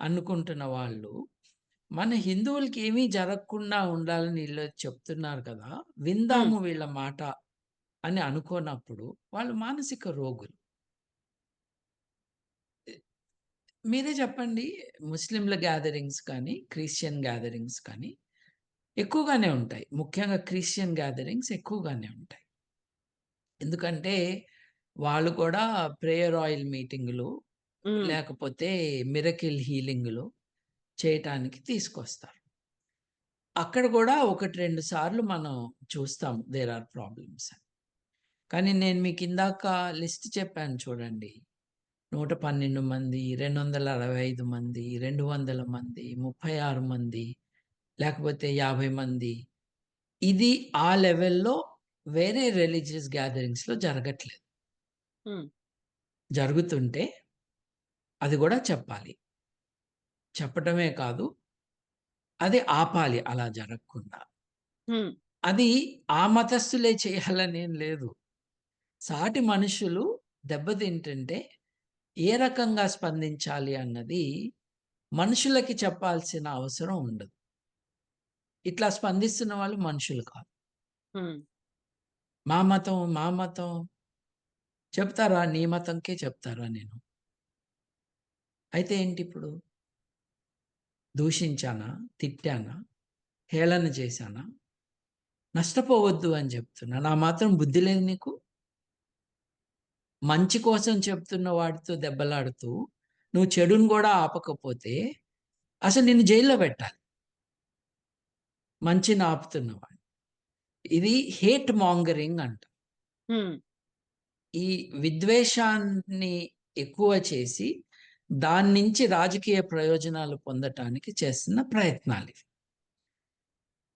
అనుకుంటున్న వాళ్ళు, మన హిందువులకి ఏమీ జరగకుండా ఉండాలని ఈళ్ళు చెప్తున్నారు కదా! హ్మ్. విందాము వీళ్ళ మాట అని అనుకోనప్పుడు వాళ్ళు మానసిక రోగులు. మీరే చెప్పండి, ముస్లింల గ్యాదరింగ్స్ కానీ, క్రిస్టియన్ గ్యాదరింగ్స్ కానీ ఎక్కువగానే ఉంటాయి. ముఖ్యంగా క్రిస్టియన్ గ్యాదరింగ్స్ ఎక్కువగానే ఉంటాయి. ఎందుకంటే వాళ్ళు కూడా ప్రేయర్ ఆయిల్ మీటింగులు, హ్మ్. లేకపోతే మిరకిల్ హీలింగులు చేయటానికి తీసుకొస్తారు. అక్కడ కూడా 1, 2 సార్లు మనం చూస్తాం దేర్ ఆర్ ప్రాబ్లమ్స్ అని. కానీ నేను మీకిందాక లిస్ట్ చెప్పాను చూడండి. 112 మంది, 265 మంది, 200 మంది, 36 మంది, లేకపోతే 50 మంది. ఇది ఆ లెవెల్‌లో వేరే రిలిజియస్ గ్యాదరింగ్స్‌లో జరగట్లేదు. హ్మ్. జరుగుతుంటే అది గూడా చెప్పాలి. చెప్పటమే కాదు, అది ఆపాలి అలా జరగకుండా. హ్మ్. అది ఆ మతస్థులే చేయాలనేం లేదు. సాటి మనుషులు దెబ్బతింటుంటే ఏ రకంగా స్పందించాలి అన్నది మనుషులకి చెప్పాల్సిన అవసరం ఉండదు. ఇట్లా స్పందిస్తున్న వాళ్ళు మనుషులు కాదు. హ్మ్. మా మతం, మా మతం చెప్తారా? నీ మతంకే చెప్తారా నేను? అయితే ఏంటిప్పుడు? దూషించానా? తిట్టానా? హేళన చేశానా? నష్టపోవద్దు అని చెప్తున్నా. నా మాత్రం బుద్ధి లేదు నీకు? మంచి కోసం చెప్తున్న వాడితో దెబ్బలాడుతూ, నువ్వు చెడుని గూడా ఆపకపోతే, అసలు నిన్ను జైల్‌లో పెట్టాలి. మంచిని ఆపుతున్నవాడిని. ఇది హేట్ మాంగరింగ్ అంట. హ్మ్. ఈ విద్వేషాన్ని ఎక్కువ చేసి, దాన్నించి రాజకీయ ప్రయోజనాలు పొందటానికి చేస్తున్న ప్రయత్నాలివి.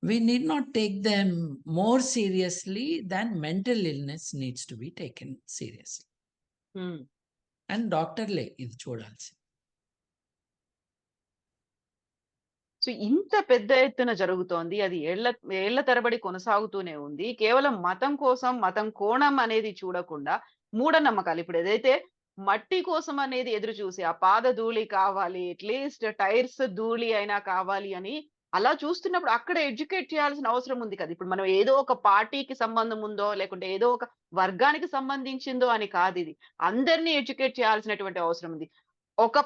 We need not take them more seriously than mental illness needs to be taken seriously. హ్మ్. అండ్ డాక్టర్‌లే ఇది చూడాల్సింది. సో, ఇంత పెద్ద ఎత్తున జరుగుతోంది. అది ఏళ్ల ఏళ్ల తరబడి కొనసాగుతూనే ఉంది. కేవలం మతం కోసం, మతం కోణం అనేది చూడకుండా మూఢనమ్మకాలు ఇప్పుడు ఏదైతే మట్టి కోసం అనేది ఎదురు చూసి, ఆ పాద ధూళి కావాలి, అట్‌లీస్ట్ టైర్స్ ధూళి అయినా కావాలి అని అలా చూస్తున్నప్పుడు అక్కడ ఎడ్యుకేట్ చేయాల్సిన అవసరం ఉంది కదా! ఇప్పుడు మనం ఏదో ఒక పార్టీకి సంబంధం ఉందో, లేకుంటే ఏదో ఒక వర్గానికి సంబంధించిందో అని కాదిది. అందరిని ఎడ్యుకేట్ చేయాల్సినటువంటి అవసరం ఉంది. ఒక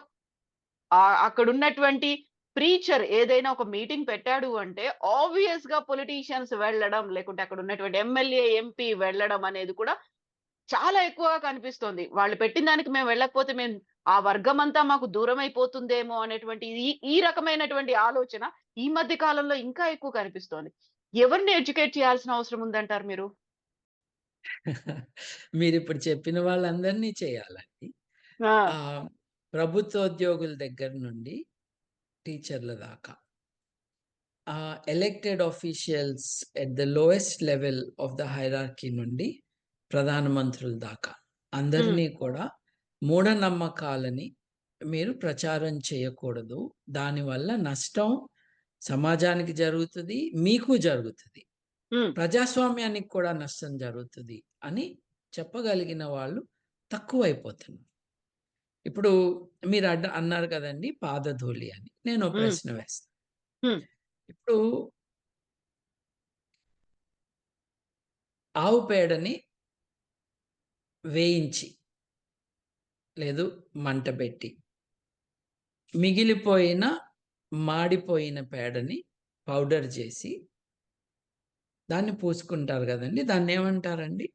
అక్కడున్నటువంటి ప్రీచర్ ఏదైనా ఒక మీటింగ్ పెట్టాడు అంటే, ఆబ్వియస్‌గా పొలిటీషియన్స్ వెళ్ళడం, లేకుంటే అక్కడున్నటువంటి ఎమ్మెల్యే, ఎంపీ వెళ్ళడం అనేది కూడా చాలా ఎక్కువగా కనిపిస్తోంది. వాళ్ళు పెట్టిన దానికి మేము వెళ్ళకపోతే ఆ వర్గమంతా మాకు దూరమైపోతుందేమో అనేటువంటి ఈ రకమైనటువంటి ఆలోచన ఈ మధ్య కాలంలో ఇంకా ఎక్కువ కనిపిస్తోంది. ఎవరిని ఎడ్యుకేట్ చేయాల్సిన అవసరం ఉందంటారు మీరు? మీరిప్పుడు చెప్పిన వాళ్ళందరినీ చేయాలండి. ఆ! ప్రభుత్వోద్యోగుల దగ్గర నుండి టీచర్ల దాకా. Elected officials at the lowest level of the hierarchy నుండి ప్రధానమంత్రుల దాకా హ్మ్. అందరినీ కూడా మూఢనమ్మకాలని మీరు ప్రచారం చేయకూడదు. దానివల్ల నష్టం సమాజానికి జరుగుతది. మీకు జరుగుతది. హ్మ్. ప్రజాస్వామ్యానికి కూడా నష్టం జరుగుతది అని చెప్పగలిగిన వాళ్ళు తక్కువైపోతున్నారు. ఇప్పుడు మీరు అన్నారు కదండీ పాదధూళి అని. నేనో హ్మ్. ప్రశ్న వేస్తా. హ్మ్. ఇప్పుడు ఆవు పేడని వేయించి, లేదు మంట పెట్టి, మిగిలిపోయిన మాడిపోయిన పేడని పౌడర్ చేసి, దాన్ని పూసుకుంటారు గదండీ! దాన్నేమంటారండి?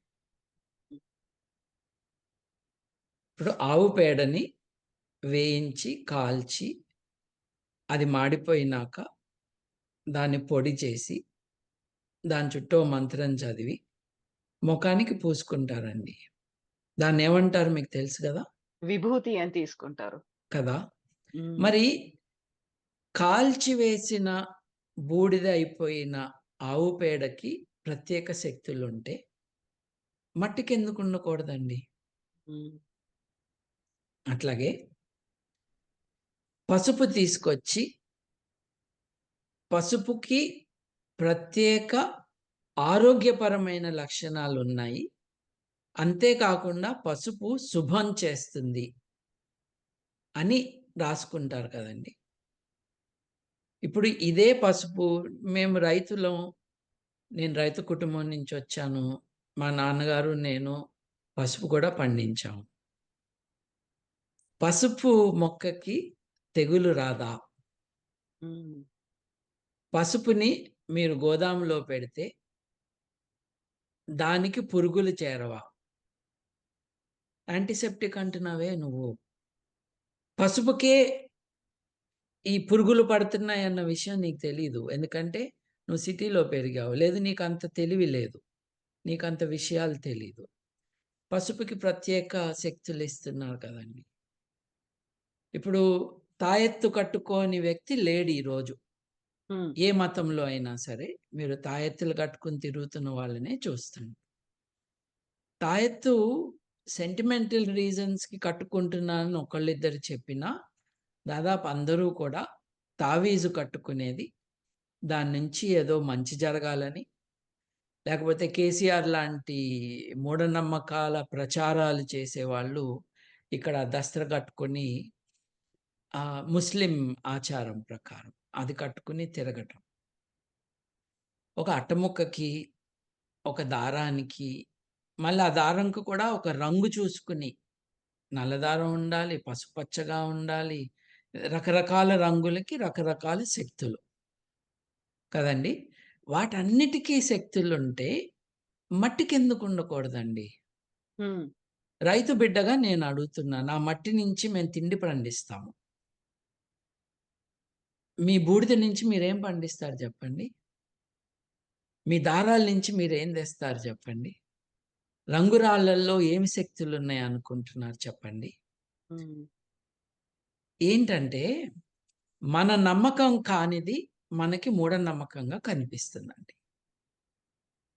ఇప్పుడు ఆవు పేడని వేయించి, కాల్చి, అది మాడిపోయినాక దాన్ని పొడి చేసి, దాని చుట్టూ ఓ మంత్రం చదివి, మొఖానికి పూసుకుంటారండి. దాన్నేమంటారు మీకు తెలుసు గదా! విభూతి అని తీసుకుంటారు. కదా! హ్మ్. మరి కాల్చివేసిన బూడిద అయిపోయిన ఆవు పేడకి ప్రత్యేక శక్తులుంటే, మట్టికెందుకు ఉండకూడదండి? హ్మ్. అట్లాగే పసుపు తీసుకొచ్చి, పసుపుకి ప్రత్యేక ఆరోగ్యపరమైన లక్షణాలున్నాయి. అంతేకాకుండా పసుపు శుభం చేస్తుంది అని రాసుకుంటారు కదండీ! ఇప్పుడు ఇదే పసుపు మేము రైతులం, నేను రైతు కుటుంబం నుంచొచ్చాను. మా నాన్నగారు, నేను పసుపు కూడా పండించాం. పసుపు మొక్కకి తెగులు రాదా? హ్మ్. పసుపుని మీరు గోదాములో పెడితే దానికి పురుగులు చేరవా? యాంటీసెప్టిక్ అంటున్నావే నువ్వు. పసుపుకే ఈ పురుగులు పడుతున్నాయన్న విషయం నీకు తెలీదు. ఎందుకంటే నువ్వు సిటీలో పెరిగావు. లేదు నీకంత తెలివి లేదు. నీకంత విషయాలు తెలీదు. పసుపుకి ప్రత్యేక శక్తులిస్తున్నారు కదండీ! ఇప్పుడు తాయెత్తు కట్టుకోని వ్యక్తి లేడు ఈరోజు. హ్మ్. ఏ మతంలో అయినా సరే మీరు తాయెత్తులు కట్టుకొని తిరుగుతున్న వాళ్ళనే చూస్తాం. తాయెత్తు సెంటిమెంటల్ రీజన్స్‌కి కట్టుకుంటున్నానని ఒకళ్ళిద్దరు చెప్పినా, దాదాపు అందరూ కూడా తావీజు కట్టుకునేది దాని నుంచి ఏదో మంచి జరగాలని, లేకపోతే కేసీఆర్ లాంటి మూఢనమ్మకాల ప్రచారాలు చేసేవాళ్ళు ఇక్కడ దస్త్ర కట్టుకొని ముస్లిం ఆచారం ప్రకారం అది కట్టుకొని తిరగటం. ఒక అట్టముక్కకి, ఒక దారానికి, మళ్ళీ ఆ దారంకి కూడా ఒక రంగు చూసుకొని నల్ల దారం ఉండాలి, పసుపచ్చగా ఉండాలి. రకరకాల రంగులకి రకరకాల శక్తులు కదండీ! వాటన్నిటికీ శక్తులుంటే మట్టికెందుకు ఉండకూడదండి? హ్మ్. రైతు బిడ్డగా నేను అడుగుతున్నాను. ఆ మట్టి నుంచి మేము తిండి పండిస్తాము. మీ బూడిద నుంచి మీరేం పండిస్తారు చెప్పండి? మీ దారాల నుంచి మీరేం తెస్తారు చెప్పండి? రంగురాళ్ళల్లో ఏమి శక్తులున్నాయనుకుంటున్నారు చెప్పండి? హ్మ్. ఏంటంటే, మన నమ్మకం కానిది మనకి మూఢనమ్మకంగా కనిపిస్తుందండి.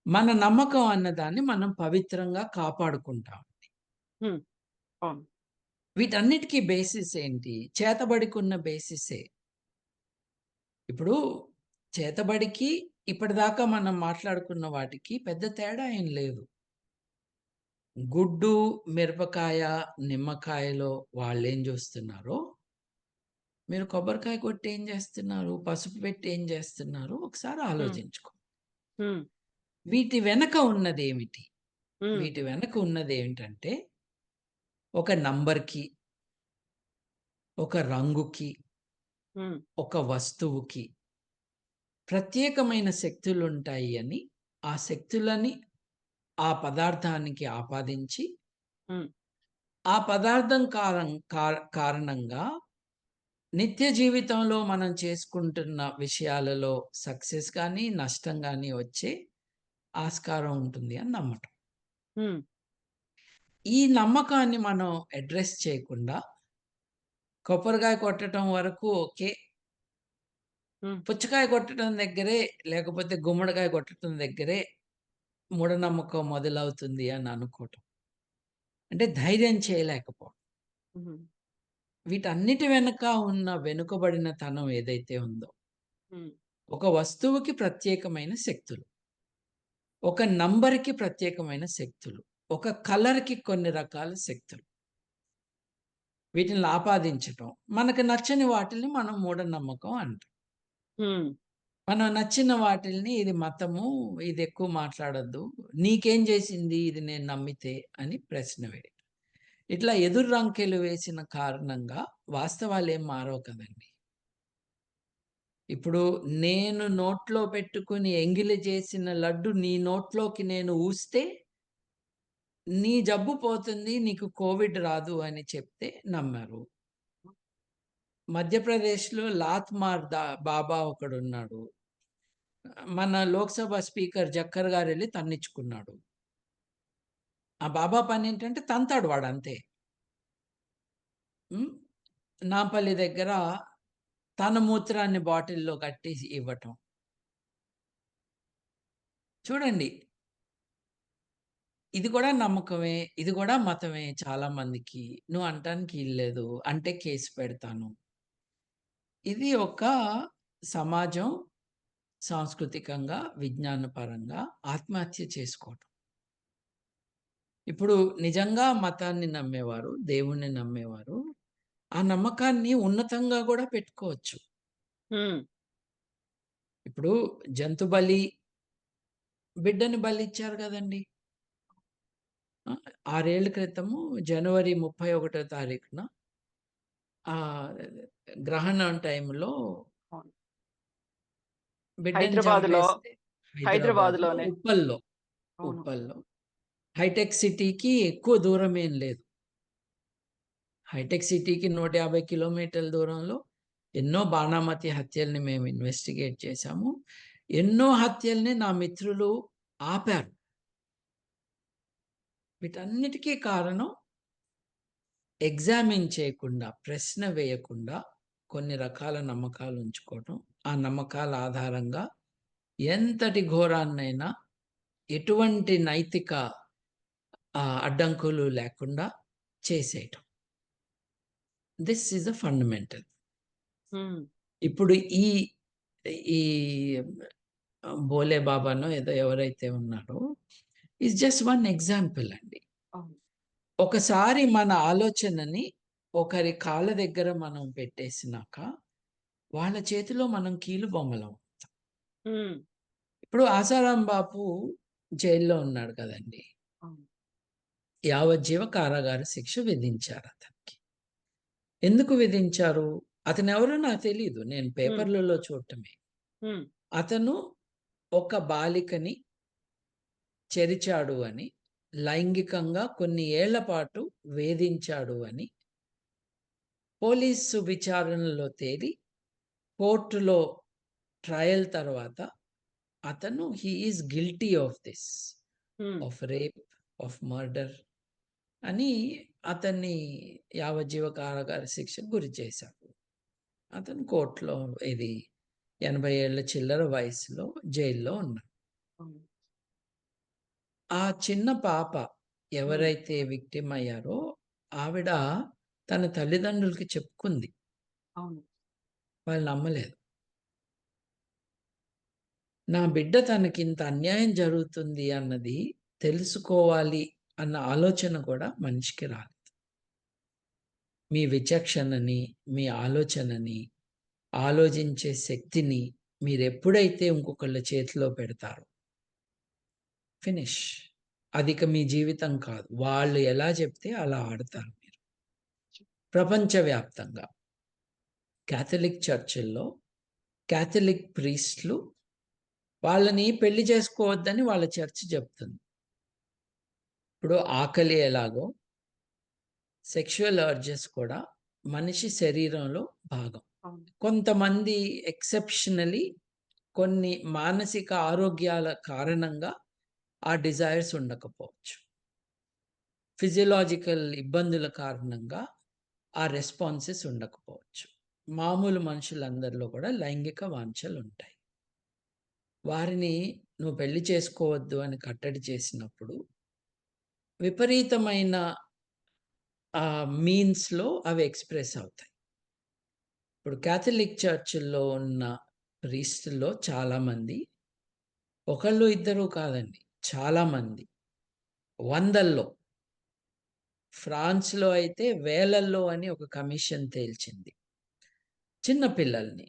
మన నమ్మకం అన్నదాన్ని మనం పవిత్రంగా కాపాడుకుంటాం. హ్మ్. అవును. వీటన్నిటికి బేసిస్ ఏంటి? చేతబడికున్న బేసిసే. ఇప్పుడు చేతబడికి ఇప్పటిదాకా మనం మాట్లాడుకున్న వాటికి పెద్ద తేడా ఏం లేదు. గుడ్డు, మిరపకాయ, నిమ్మకాయలో వాళ్ళేం జూస్తున్నారో, మీరు కొబ్బరికాయ కొట్టి ఏం జేస్తున్నారు? పసుపు పెట్టి ఏం జేస్తున్నారు? ఒకసారి హ్మ్. ఆలోచించుకో. హ్మ్. వీటి వెనక ఉన్నదేమిటి? హ్మ్. వీటి వెనక ఉన్నదేంటంటే, ఒక నంబర్‌కి, ఒక రంగుకి, హ్మ్. ఒక వస్తువుకి ప్రత్యేకమైన శక్తులుంటాయి అని, ఆ శక్తులని ఆ పదార్థానికి ఆపాదించి, హ్మ్. ఆ పదార్థం కారణంగా నిత్య జీవితంలో మనం చేసుకుంటున్న విషయాలలో సక్సెస్ గాని, నష్టం గాని వచ్చే ఆస్కారం ఉంటుంది అని నమ్మటం. హ్మ్. ఈ నమ్మకాన్ని మనం అడ్రెస్ చేయకుండా కొబ్బరికాయ కొట్టటం వరకు ఓకే. హ్మ్. పుచ్చకాయ కొట్టడం దగ్గరే, లేకపోతే గుమ్మడికాయ కొట్టడం దగ్గరే మూఢనమ్మకం మొదలవుతుంది అని అనుకోవటం. అంటే ధైర్యం చేయలేకపోవడం. హ్మ్. వీటన్నిటి వెనక ఉన్న వెనుకబడిన తనం ఏదైతే ఉందో, హ్మ్. ఒక వస్తువుకి ప్రత్యేకమైన శక్తులు. ఒక నంబర్‌కి ప్రత్యేకమైన శక్తులు. ఒక కలర్‌కి కొన్ని రకాల శక్తులు. వీటిని ఆపాదించటం. మనకు నచ్చని వాటిల్ని మనం మూఢనమ్మకం అంటాం. హ్మ్. మనం నచ్చిన వాటిల్ని ఇది మతము, ఇది ఎక్కువ మాట్లాడొద్దు. నీకేం జేసింది ఇది నేను నమ్మితే అని ప్రశ్న వేయటం. ఇట్లా ఎదురు రంకెలు వేసిన కారణంగా వాస్తవాలేం మారవు కదండీ! ఇప్పుడు నేను నోట్లో పెట్టుకొని ఎంగిలి చేసిన లడ్డు నీ నోట్లోకి నేను ఊస్తే నీ జబ్బు పోతుంది. నీకు కోవిడ్ రాదు అని చెప్తే నమ్మారు. మధ్యప్రదేశ్‌లో బాబా ఒకడున్నాడు. మన లోక్‌సభ స్పీకర్ జక్కర్ గారెళ్లి తన్నించుకున్నాడు. ఆ బాబా పనేంటంటే తంతాడు వాడంతే. హ్మ్. నాంపల్లి దగ్గర తన మూత్రాన్ని బాటిల్‌లో కట్టేసి ఇవ్వటం. చూడండి ఇది కూడా నమ్మకమే. ఇది కూడా మతమే చాలా మందికి. నువ్వు అనటానికి ఈల్లేదు. అంటే కేస్ పెడతాను. ఇది ఒక సమాజం సాంస్కృతికంగా, విజ్ఞానపరంగా ఆత్మహత్య చేసుకోవటం. ఇప్పుడు నిజంగా మతాన్ని నమ్మేవారు, దేవుడిని నమ్మేవారు, ఆ నమ్మకాన్ని ఉన్నతంగా గూడా పెట్టుకోవచ్చు. హ్మ్. ఇప్పుడు జంతు బలి, బిడ్డని బలిచ్చారు గదండీ! ఆ! 6 ఏళ్ల క్రితము జనవరి 31 తారీఖున ఆహ్, గ్రహణం టైంలో అవును. బిడ్డని హైదరాబాద్‌లో చంపేస్తే హైదరాబాద్‌లో హైదరాబాద్‌లోనే. ఉప్పల్‌లో, అవును. ఉప్పల్‌లో హైటెక్ సిటీకి ఎక్కువ దూరమేం లేదు. హైటెక్ సిటీకి 150 కిలోమీటర్ల దూరంలో ఎన్నో బాణామతి హత్యల్ని మేము ఇన్వెస్టిగేట్ చేశాము. ఎన్నో హత్యల్ని నా మిత్రులు ఆపారు. వీటన్నిటికి కారణం ఎగ్జామిన్ చేయకుండా, ప్రశ్న వేయకుండా కొన్ని రకాల నమ్మకాలు ఉంచుకోవటం. ఆ నమ్మకాల ఆధారంగా ఎంతటి ఘోరాన్నైనా ఎటువంటి నైతిక అడ్డంకులు లేకుండా చేసేయటం. This is a fundamental. Hmm. ఇప్పుడు ఈ ఈ భోలే బాబానో ఏదో ఎవరైతే ఉన్నారో ఈస్ జస్ట్ వన్ ఎగ్జాంపుల్ అండి. అవును. ఒకసారి మన ఆలోచనని ఒకరి కాళ్ళ దగ్గర మనం పెట్టేసినాక, వాళ్ళ చేతిలో మనం కీలుబొమ్మలం. హ్మ్. ఇప్పుడు ఆసారాం బాపు జైల్‌లో ఉన్నాడు కదండీ! అవును. యావజ్జీవ కారాగార శిక్ష విధించారు అతనికి. ఎందుకు విధించారు? అతనెవరో నాకు తెలీదు. నేను హ్మ్. పేపర్‌లలో చూడటమే. హ్మ్. అతను ఒక బాలికని చెరిచాడు అని, లైంగికంగా కొన్ని ఏళ్ల పాటు వేధించాడు అని, పోలీసు విచారణలో తేలి, కోర్టులో ట్రయల్ తర్వాత అతను he is guilty of this. హ్మ్. ఆఫ్ రేప్, ఆఫ్ మర్డర్ అని అతన్ని యావజ్జీవ కారాగార శిక్షకు గురి చేశారు. అతను కోర్టులో ఇది 80 ఏళ్ల చిల్లర వయసులో జైల్లో ఉన్నాడు. అవును. ఆ చిన్న పాప హ్మ్. ఎవరైతే విక్టిమ్ అయ్యారో ఆవిడ తన తల్లిదండ్రులకి చెప్పుకుంది. అవును. వాళ్ళు నమ్మలేదు. నా బిడ్డ తనకింత అన్యాయం జరుగుతుంది అన్నది తెలుసుకోవాలి అన్న ఆలోచన కూడా మనిషికి రాలేదు. మీ విచక్షణని, మీ ఆలోచనని, ఆలోచించే శక్తిని మీరెప్పుడైతే ఇంకొకళ్ళ చేతిలో పెడతారో ఫినిష్. అదిక మీ జీవితం కాదు. వాళ్ళు ఎలా చెప్తే అలా ఆడతారు మీరు. ప్రపంచవ్యాప్తంగా కాథలిక్ చర్చిల్లో కాథలిక్ ప్రీస్ట్‌లు వాళ్ళని పెళ్లి చేసుకోవద్దని వాళ్ళ చర్చ్ చెప్తుంది. ఇప్పుడు ఆకలి ఎలాగో సెక్షువల్ అర్జెస్ కూడా మనిషి శరీరంలో భాగం. అవును. కొంతమంది ఎక్సెప్షనల్లీ కొన్ని మానసిక ఆరోగ్యాల కారణంగా ఆ డిజైర్స్ ఉండకపోవచ్చు. ఫిజియోలాజికల్ ఇబ్బందుల కారణంగా ఆ రెస్పాన్సెస్ ఉండకపోవచ్చు. మామూలు మనుషులందరిలో కూడా లైంగిక వాంఛలుంటాయి. వారిని నువ్వు పెళ్లి చేసుకోవద్దు అని కట్టడి చేసినప్పుడు విపరీతమైన మీన్స్‌లో అవి ఎక్స్‌ప్రెస్ అవుతాయి. ఇప్పుడు కాథలిక్ చర్చుల్లో ఉన్న ప్రీస్టుల్లో చాలామంది ఒకళ్ళు, ఇద్దరు కాదండి. చాలామంది వందల్లో. ఫ్రాన్స్‌లో అయితే వేలల్లో అని ఒక కమిషన్ తేల్చింది. చిన్న పిల్లల్ని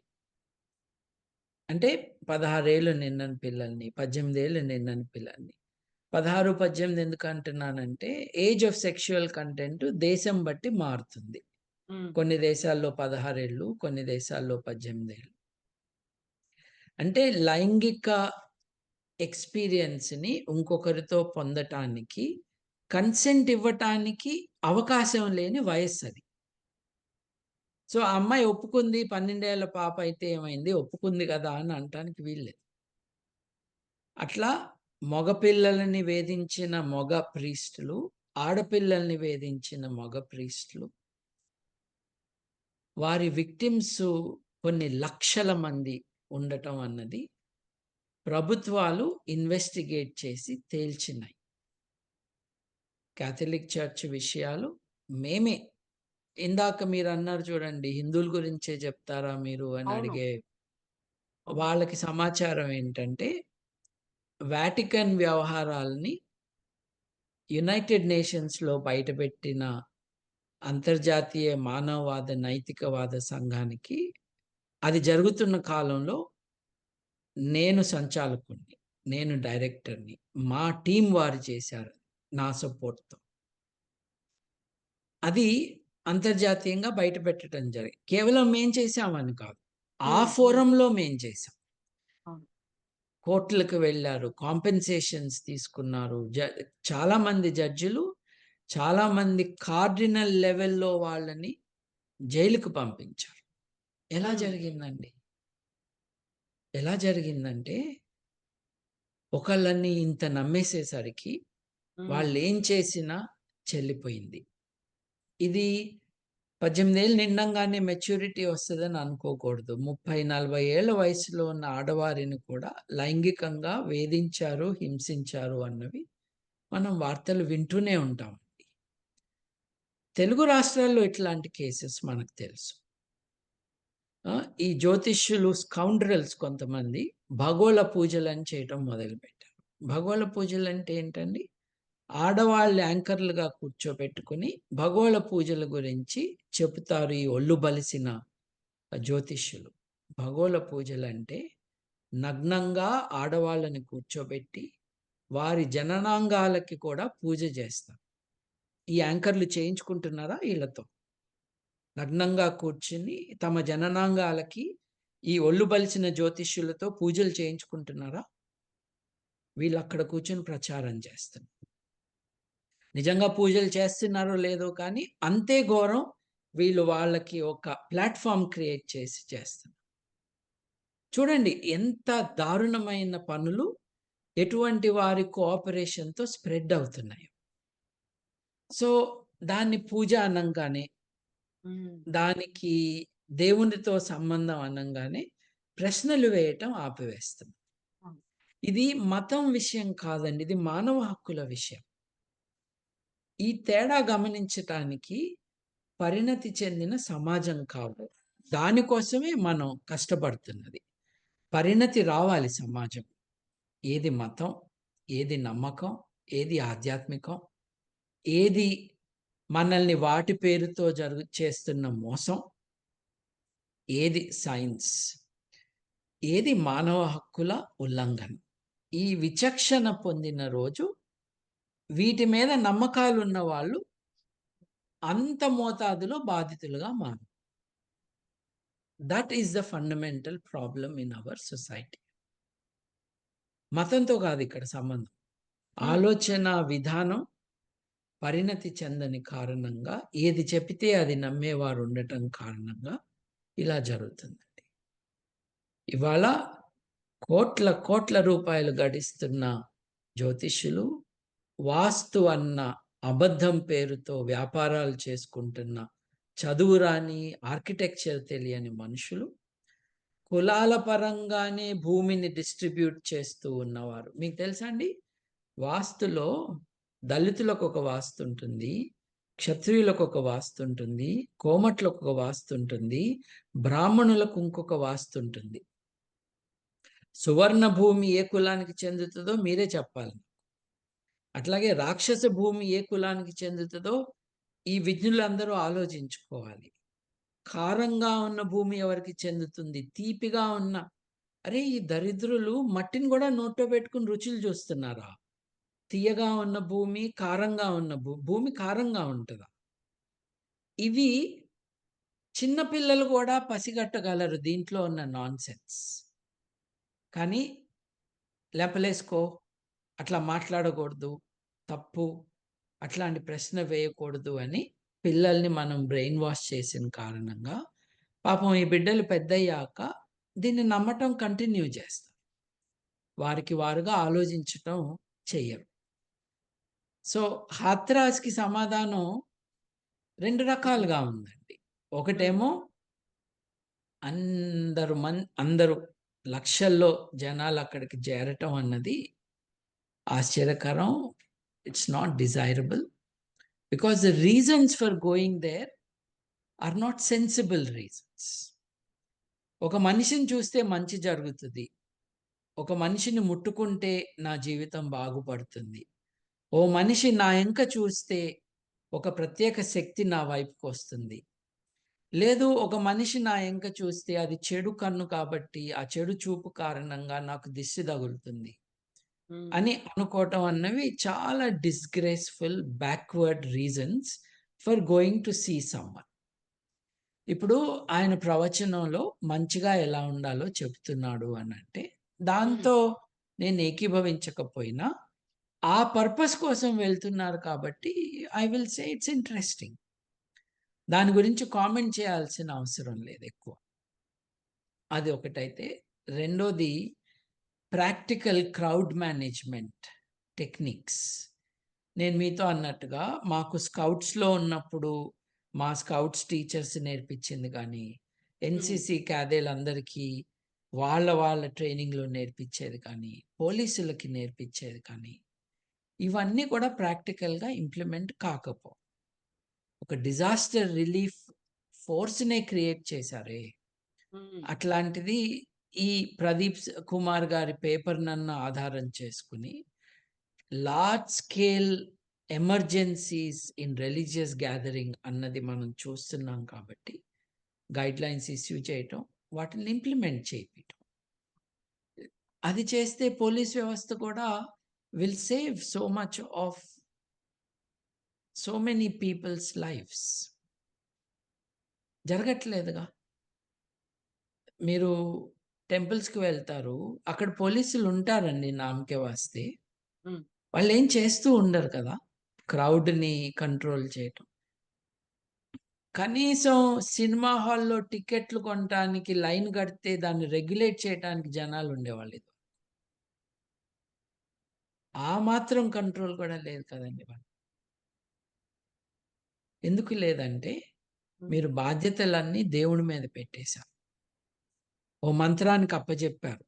అంటే 16 ఏళ్ళు నిండని పిల్లల్ని, 18 ఏళ్ళు నిండని పిల్లల్ని. 16, 18 ఎందుకు అంటున్నానంటే ఏజ్ ఆఫ్ సెక్షువల్ కంటెంట్ దేశం బట్టి మారుతుంది. హ్మ్. కొన్ని దేశాల్లో 16 ఏళ్ళు, కొన్ని దేశాల్లో 18 ఏళ్ళు. అంటే లైంగిక ఎక్స్‌పీరియన్స్‌ని ఇంకొకరితో పొందటానికి కన్సెంట్ ఇవ్వటానికి అవకాశం లేని వయస్సది. సో, ఆ అమ్మాయి ఒప్పుకుంది 12 ఏళ్ల పాప అయితే ఏమైంది? ఒప్పుకుంది గదా! అని అనటానికి వీల్లేదు. అట్లా మగ పిల్లలని వేధించిన మగ ప్రీస్టులు, ఆడపిల్లల్ని వేధించిన మగ ప్రీస్టులు, వారి విక్టిమ్సు కొన్ని లక్షల మంది ఉండటం అన్నది ప్రభుత్వాలు ఇన్వెస్టిగేట్ చేసి తేల్చినాయి. కాథలిక్ చర్చ్ విషయాలు మేమే ఇందాక మీరన్నారు చూడండి, హిందువుల గురించే చెప్తారా మీరు అని అవును. అడిగే అవును. వాళ్ళకి సమాచారం ఏంటంటే, వాటికన్ వ్యవహారాల్ని యునైటెడ్ నేషన్స్‌లో బయటపెట్టిన అంతర్జాతీయ మానవవాద, నైతికవాద సంఘానికి అది జరుగుతున్న కాలంలో నేను సంచాలకుడిని. నేను డైరెక్టర్‌ని. మా టీమ్ వారు చేశారు. నా సపోర్ట్‌తో. అది అంతర్జాతీయంగా బయట పెట్టడం కేవలం మేం చేసామని కాదు. ఆ ఫోరమ్‌లో మేం చేసాం. అవును. కోర్టులకు వెళ్లారు. కాంపెన్సేషన్స్ తీసుకున్నారు. చాలామంది జడ్జిలు, చాలామంది కార్డినల్ లెవెల్‌లో వాళ్ళని జైలుకి పంపించారు. ఎలా హ్మ్. జరిగిందండి? ఎలా జరిగిందంటే, ఒకళ్ళని ఇంత నమ్మేసేసరికి హ్మ్. వాళ్ళేం చేసినా చెల్లిపోయింది. ఇది 18 ఏళ్ళు నిండంగానే మెచ్యూరిటీ వస్తదని అనుకోకూడదు. 30, 40 ఏళ్ల వయసులో ఉన్న ఆడవారిని కూడా లైంగికంగా వేధించారు, హింసించారు అన్నవి మనం వార్తలు వింటూనే ఉంటాం. తెలుగు రాష్ట్రాల్లో ఇట్లాంటి కేసెస్ మనకు తెలుసు. ఈ జ్యోతిష్యులు స్కౌండ్రల్స్ కొంతమంది భగోళ పూజలని చేయటం మొదలుపెట్టారు. భగోళ పూజలంటే ఏంటండి? ఆడవాళ్ళు యాంకర్‌లుగా కూర్చోబెట్టుకొని భగోళ పూజల గురించి చెబుతారు ఈ ఒళ్ళు బలిసిన జ్యోతిష్యులు. భగోళ పూజలంటే నగ్నంగా ఆడవాళ్ళని కూర్చోబెట్టి వారి జననాంగాలకి కూడా పూజ చేస్తారు. ఈ యాంకర్‌లు చేయించుకుంటున్నారా ఈళ్ళతో? నగ్నంగా కూర్చుని తమ జననాంగాలకి ఈ ఒళ్ళు బలిసిన జ్యోతిష్యులతో పూజలు చేయించుకుంటున్నారా? వీళ్ళక్కడ కూర్చొని ప్రచారం చేస్తున్నారు. నిజంగా పూజలు చేస్తున్నారో లేదో కానీ అంతే ఘోరం వీళ్ళు వాళ్ళకి ఒక ప్లాట్‌ఫార్మ్ క్రియేట్ చేసి చేస్తున్నారు. చూడండి ఎంత దారుణమైన పనులు ఎటువంటి వారి కోఆపరేషన్‌తో స్ప్రెడ్ అవుతున్నాయో. సో, దాన్ని పూజ అనంగానే, హ్మ్. దానికి దేవునితో సంబంధం అనంగానే ప్రశ్నలు వేయటం ఆపివేస్తున్నాం. అవును. ఇది మతం విషయం కాదండి. ఇది మానవ హక్కుల విషయం. ఈ తేడా గమనించటానికి పరిణతి చెందిన సమాజం కావాలి. దానికోసమే మనం కష్టపడుతున్నది. పరిణతి రావాలి సమాజం. ఏది మతం, ఏది నమ్మకం, ఏది ఆధ్యాత్మికం, ఏది మనల్ని వాటి పేరుతో చేస్తున్న మోసం, ఏది సైన్స్, ఏది మానవ హక్కుల ఉల్లంఘన. ఈ విచక్షణ పొందిన రోజు వీటి మీద నమ్మకాలున్న వాళ్ళు అంత మోతాదులో బాధితులుగా మారు. That is the fundamental problem in our society. మతంతో కాదు ఇక్కడ సంబంధం. హ్మ్. ఆలోచన విధానం పరిణతి చెందని కారణంగా ఏది చెబితే అది నమ్మేవారు ఉండటం కారణంగా ఇలా జరుగుతుందండి. ఇవాళ కోట్ల కోట్ల రూపాయలు గడిస్తున్న జ్యోతిష్యులు, వాస్తు అన్న అబద్ధం పేరుతో వ్యాపారాలు చేసుకుంటున్న చదువు రాని, ఆర్కిటెక్చర్ తెలియని మనుషులు, కులాల పరంగానే భూమిని డిస్ట్రిబ్యూట్ చేస్తూ ఉన్నవారు. మీకు తెలుసా అండి? వాస్తులో దళితులకొక వాస్తుంటుంది. క్షత్రియులకొక వాస్తుంటుంది. కోమట్లకొక వాస్తుంటుంది. బ్రాహ్మణులకు ఇంకొక వాస్తుంటుంది. సువర్ణ భూమి ఏ కులానికి చెందుతదో మీరే చెప్పాలి. అట్లాగే రాక్షస భూమి ఏ కులానికి చెందుతదో ఈ విజ్ఞులందరూ ఆలోచించుకోవాలి. కారంగా ఉన్న భూమి ఎవరికి చెందుతుంది? తీపిగా ఉన్న అరే! ఈ దరిద్రులు మట్టిని గూడా నోట్లో పెట్టుకొని రుచులు చూస్తున్నారా? తియ్యగా ఉన్న భూమి, కారంగా ఉన్న భూమి కారంగా ఉంటదా? ఇవి చిన్న పిల్లలు గూడా పసిగట్టగలరు దీంట్లో ఉన్న నాన్‌సెన్స్. కానీ లెంపలేసుకో, అట్లా మాట్లాడకూడదు, తప్పు, అట్లాంటి ప్రశ్న వేయకూడదు అని పిల్లల్ని మనం బ్రెయిన్ వాష్ చేసిన కారణంగా పాపం ఈ బిడ్డలు పెద్దయ్యాక దీన్ని నమ్మటం కంటిన్యూ చేస్తారు. వారికి వారుగా ఆలోచించటం చెయ్యరు. సో, హాథ్రాస్‌కి సమాధానం 2 హ్మ్. రకాలుగా ఉందండి. హ్మ్. ఒకటేమో అందరూ లక్షల్లో జనాలు అక్కడికి చేరటం అన్నది ఆశ్చర్యకరం. It's not desirable. Because the reasons for going there are not sensible reasons. ఒక మనిషిని చూస్తే మంచి జరుగుతది. ఒక మనిషిని ముట్టుకుంటే నా జీవితం బాగుపడుతుంది. ఓ మనిషి నా ఎంక చూస్తే ఒక ప్రత్యేక శక్తి నా వైపుకొస్తుంది. లేదు ఒక మనిషి నా ఎంక చూస్తే అది చెడు కన్ను కాబట్టి, ఆ చెడు చూపు కారణంగా నాకు దిష్టి తగులుతుంది. హ్మ్. అని అనుకోవటం అన్నవి చాలా disgraceful, backward reasons for going to see someone. ఇప్పుడు ఆయన ప్రవచనంలో మంచిగా ఎలా ఉండాలో చెప్తున్నాడు అనంటే, హ్మ్. దాంతో నేను ఏకీభవించకపోయినా, ఆ పర్పస్ కోసం వెళ్తున్నారు కాబట్టి I will say it's interesting. దాని గురించి కామెంట్ చేయాల్సిన అవసరం లేదెక్కువ. అది ఒకటైతే. రెండోది ప్రాక్టికల్ క్రౌడ్ మేనేజ్‌మెంట్ టెక్నిక్స్. నేను మీతో అన్నట్టుగా మాకు స్కౌట్స్‌లో ఉన్నప్పుడు మా స్కౌట్స్ టీచర్స్ నేర్పించింది గానీ, హ్మ్. ఎన్‌సీసీ క్యాడేలందరికీ వాళ్ళ ట్రైనింగ్‌లో నేర్పించేది కానీ, పోలీసులకి నేర్పించేది కానీ, ఇవన్నీ కూడా ప్రాక్టికల్‌గా ఇంప్లిమెంట్ కాకపోవు. ఒక డిజాస్టర్ రిలీఫ్ ఫోర్స్‌నే క్రియేట్ చేశారే! హ్మ్. అట్లాంటిది ఈ కుమార్ గారి పేపర్‌నన్నా ఆధారం చేసుకొని, large scale emergencies in religious gathering అన్నది మనం చూస్తున్నాం కాబట్టి, గైడ్‌లైన్స్ ఇష్యూ చేయటం, వాటిని ఇంప్లిమెంట్ చేపియటం. అది చేస్తే పోలీస్ వ్యవస్థ కూడా will save so much of so many people's lives. జరగట్లేదుగా. మీరు టెంపుల్స్‌కి వెళ్తారు. అక్కడ పోలీసులుంటారండి నామ్‌కే వాస్తే. హ్మ్. వాళ్ళేం చేస్తూ ఉండరు కదా! క్రౌడ్‌ని కంట్రోల్ చేయటం. కనీసం సినిమా హాల్‌లో టికెట్లు కొనటానికి లైన్ కడితే దాన్ని రెగ్యులేట్ చేయటానికి జనాలుండేవాళ్ళు. ఆ మాత్రం కంట్రోల్ కూడా లేదు కదండీ వాళ్ళకి. ఎందుకు లేదంటే, హ్మ్. మీరు బాధ్యతలన్నీ దేవుడి మీద పెట్టేశారు. ఓ మంత్రానికి అప్పజెప్పారు.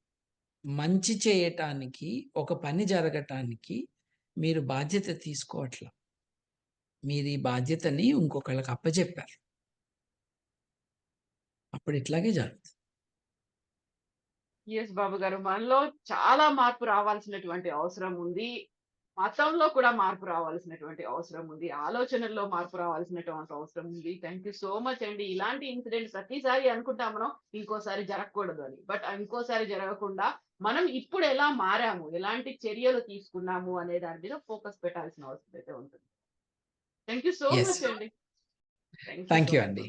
మంచి చేయటానికి, ఒక పని జరగటానికి మీరు బాధ్యత తీసుకోవట్ల. మీరు ఈ బాధ్యతని ఇంకొకళ్ళకి అప్పజెప్పారు. అప్పుడు ఇట్లాగే జరుగుతుంది. యెస్ బాబు గారు. మనలో చాలా మార్పు రావాల్సినటువంటి అవసరం ఉంది. మతంలో కూడా మార్పు రావాల్సినటువంటి అవసరం ఉంది. ఆలోచనల్లో మార్పు రావాల్సినటువంటి అవసరం ఉంది. థాంక్ యూ సో మచ్ అండి. ఇలాంటి ఇన్సిడెంట్స్ ప్రతిసారి అనుకుంటాం మనం ఇంకోసారి జరగకూడదు అని. బట్ ఇంకోసారి జరగకుండా మనం ఇప్పుడు ఎలా మారాము? ఎలాంటి చర్యలు తీసుకున్నాము అనే దాని మీద ఫోకస్ పెట్టాల్సిన అవసరం అయితే ఉంటుంది. Thank you so yes. Much అండి. Thank you thank so you much. అండి.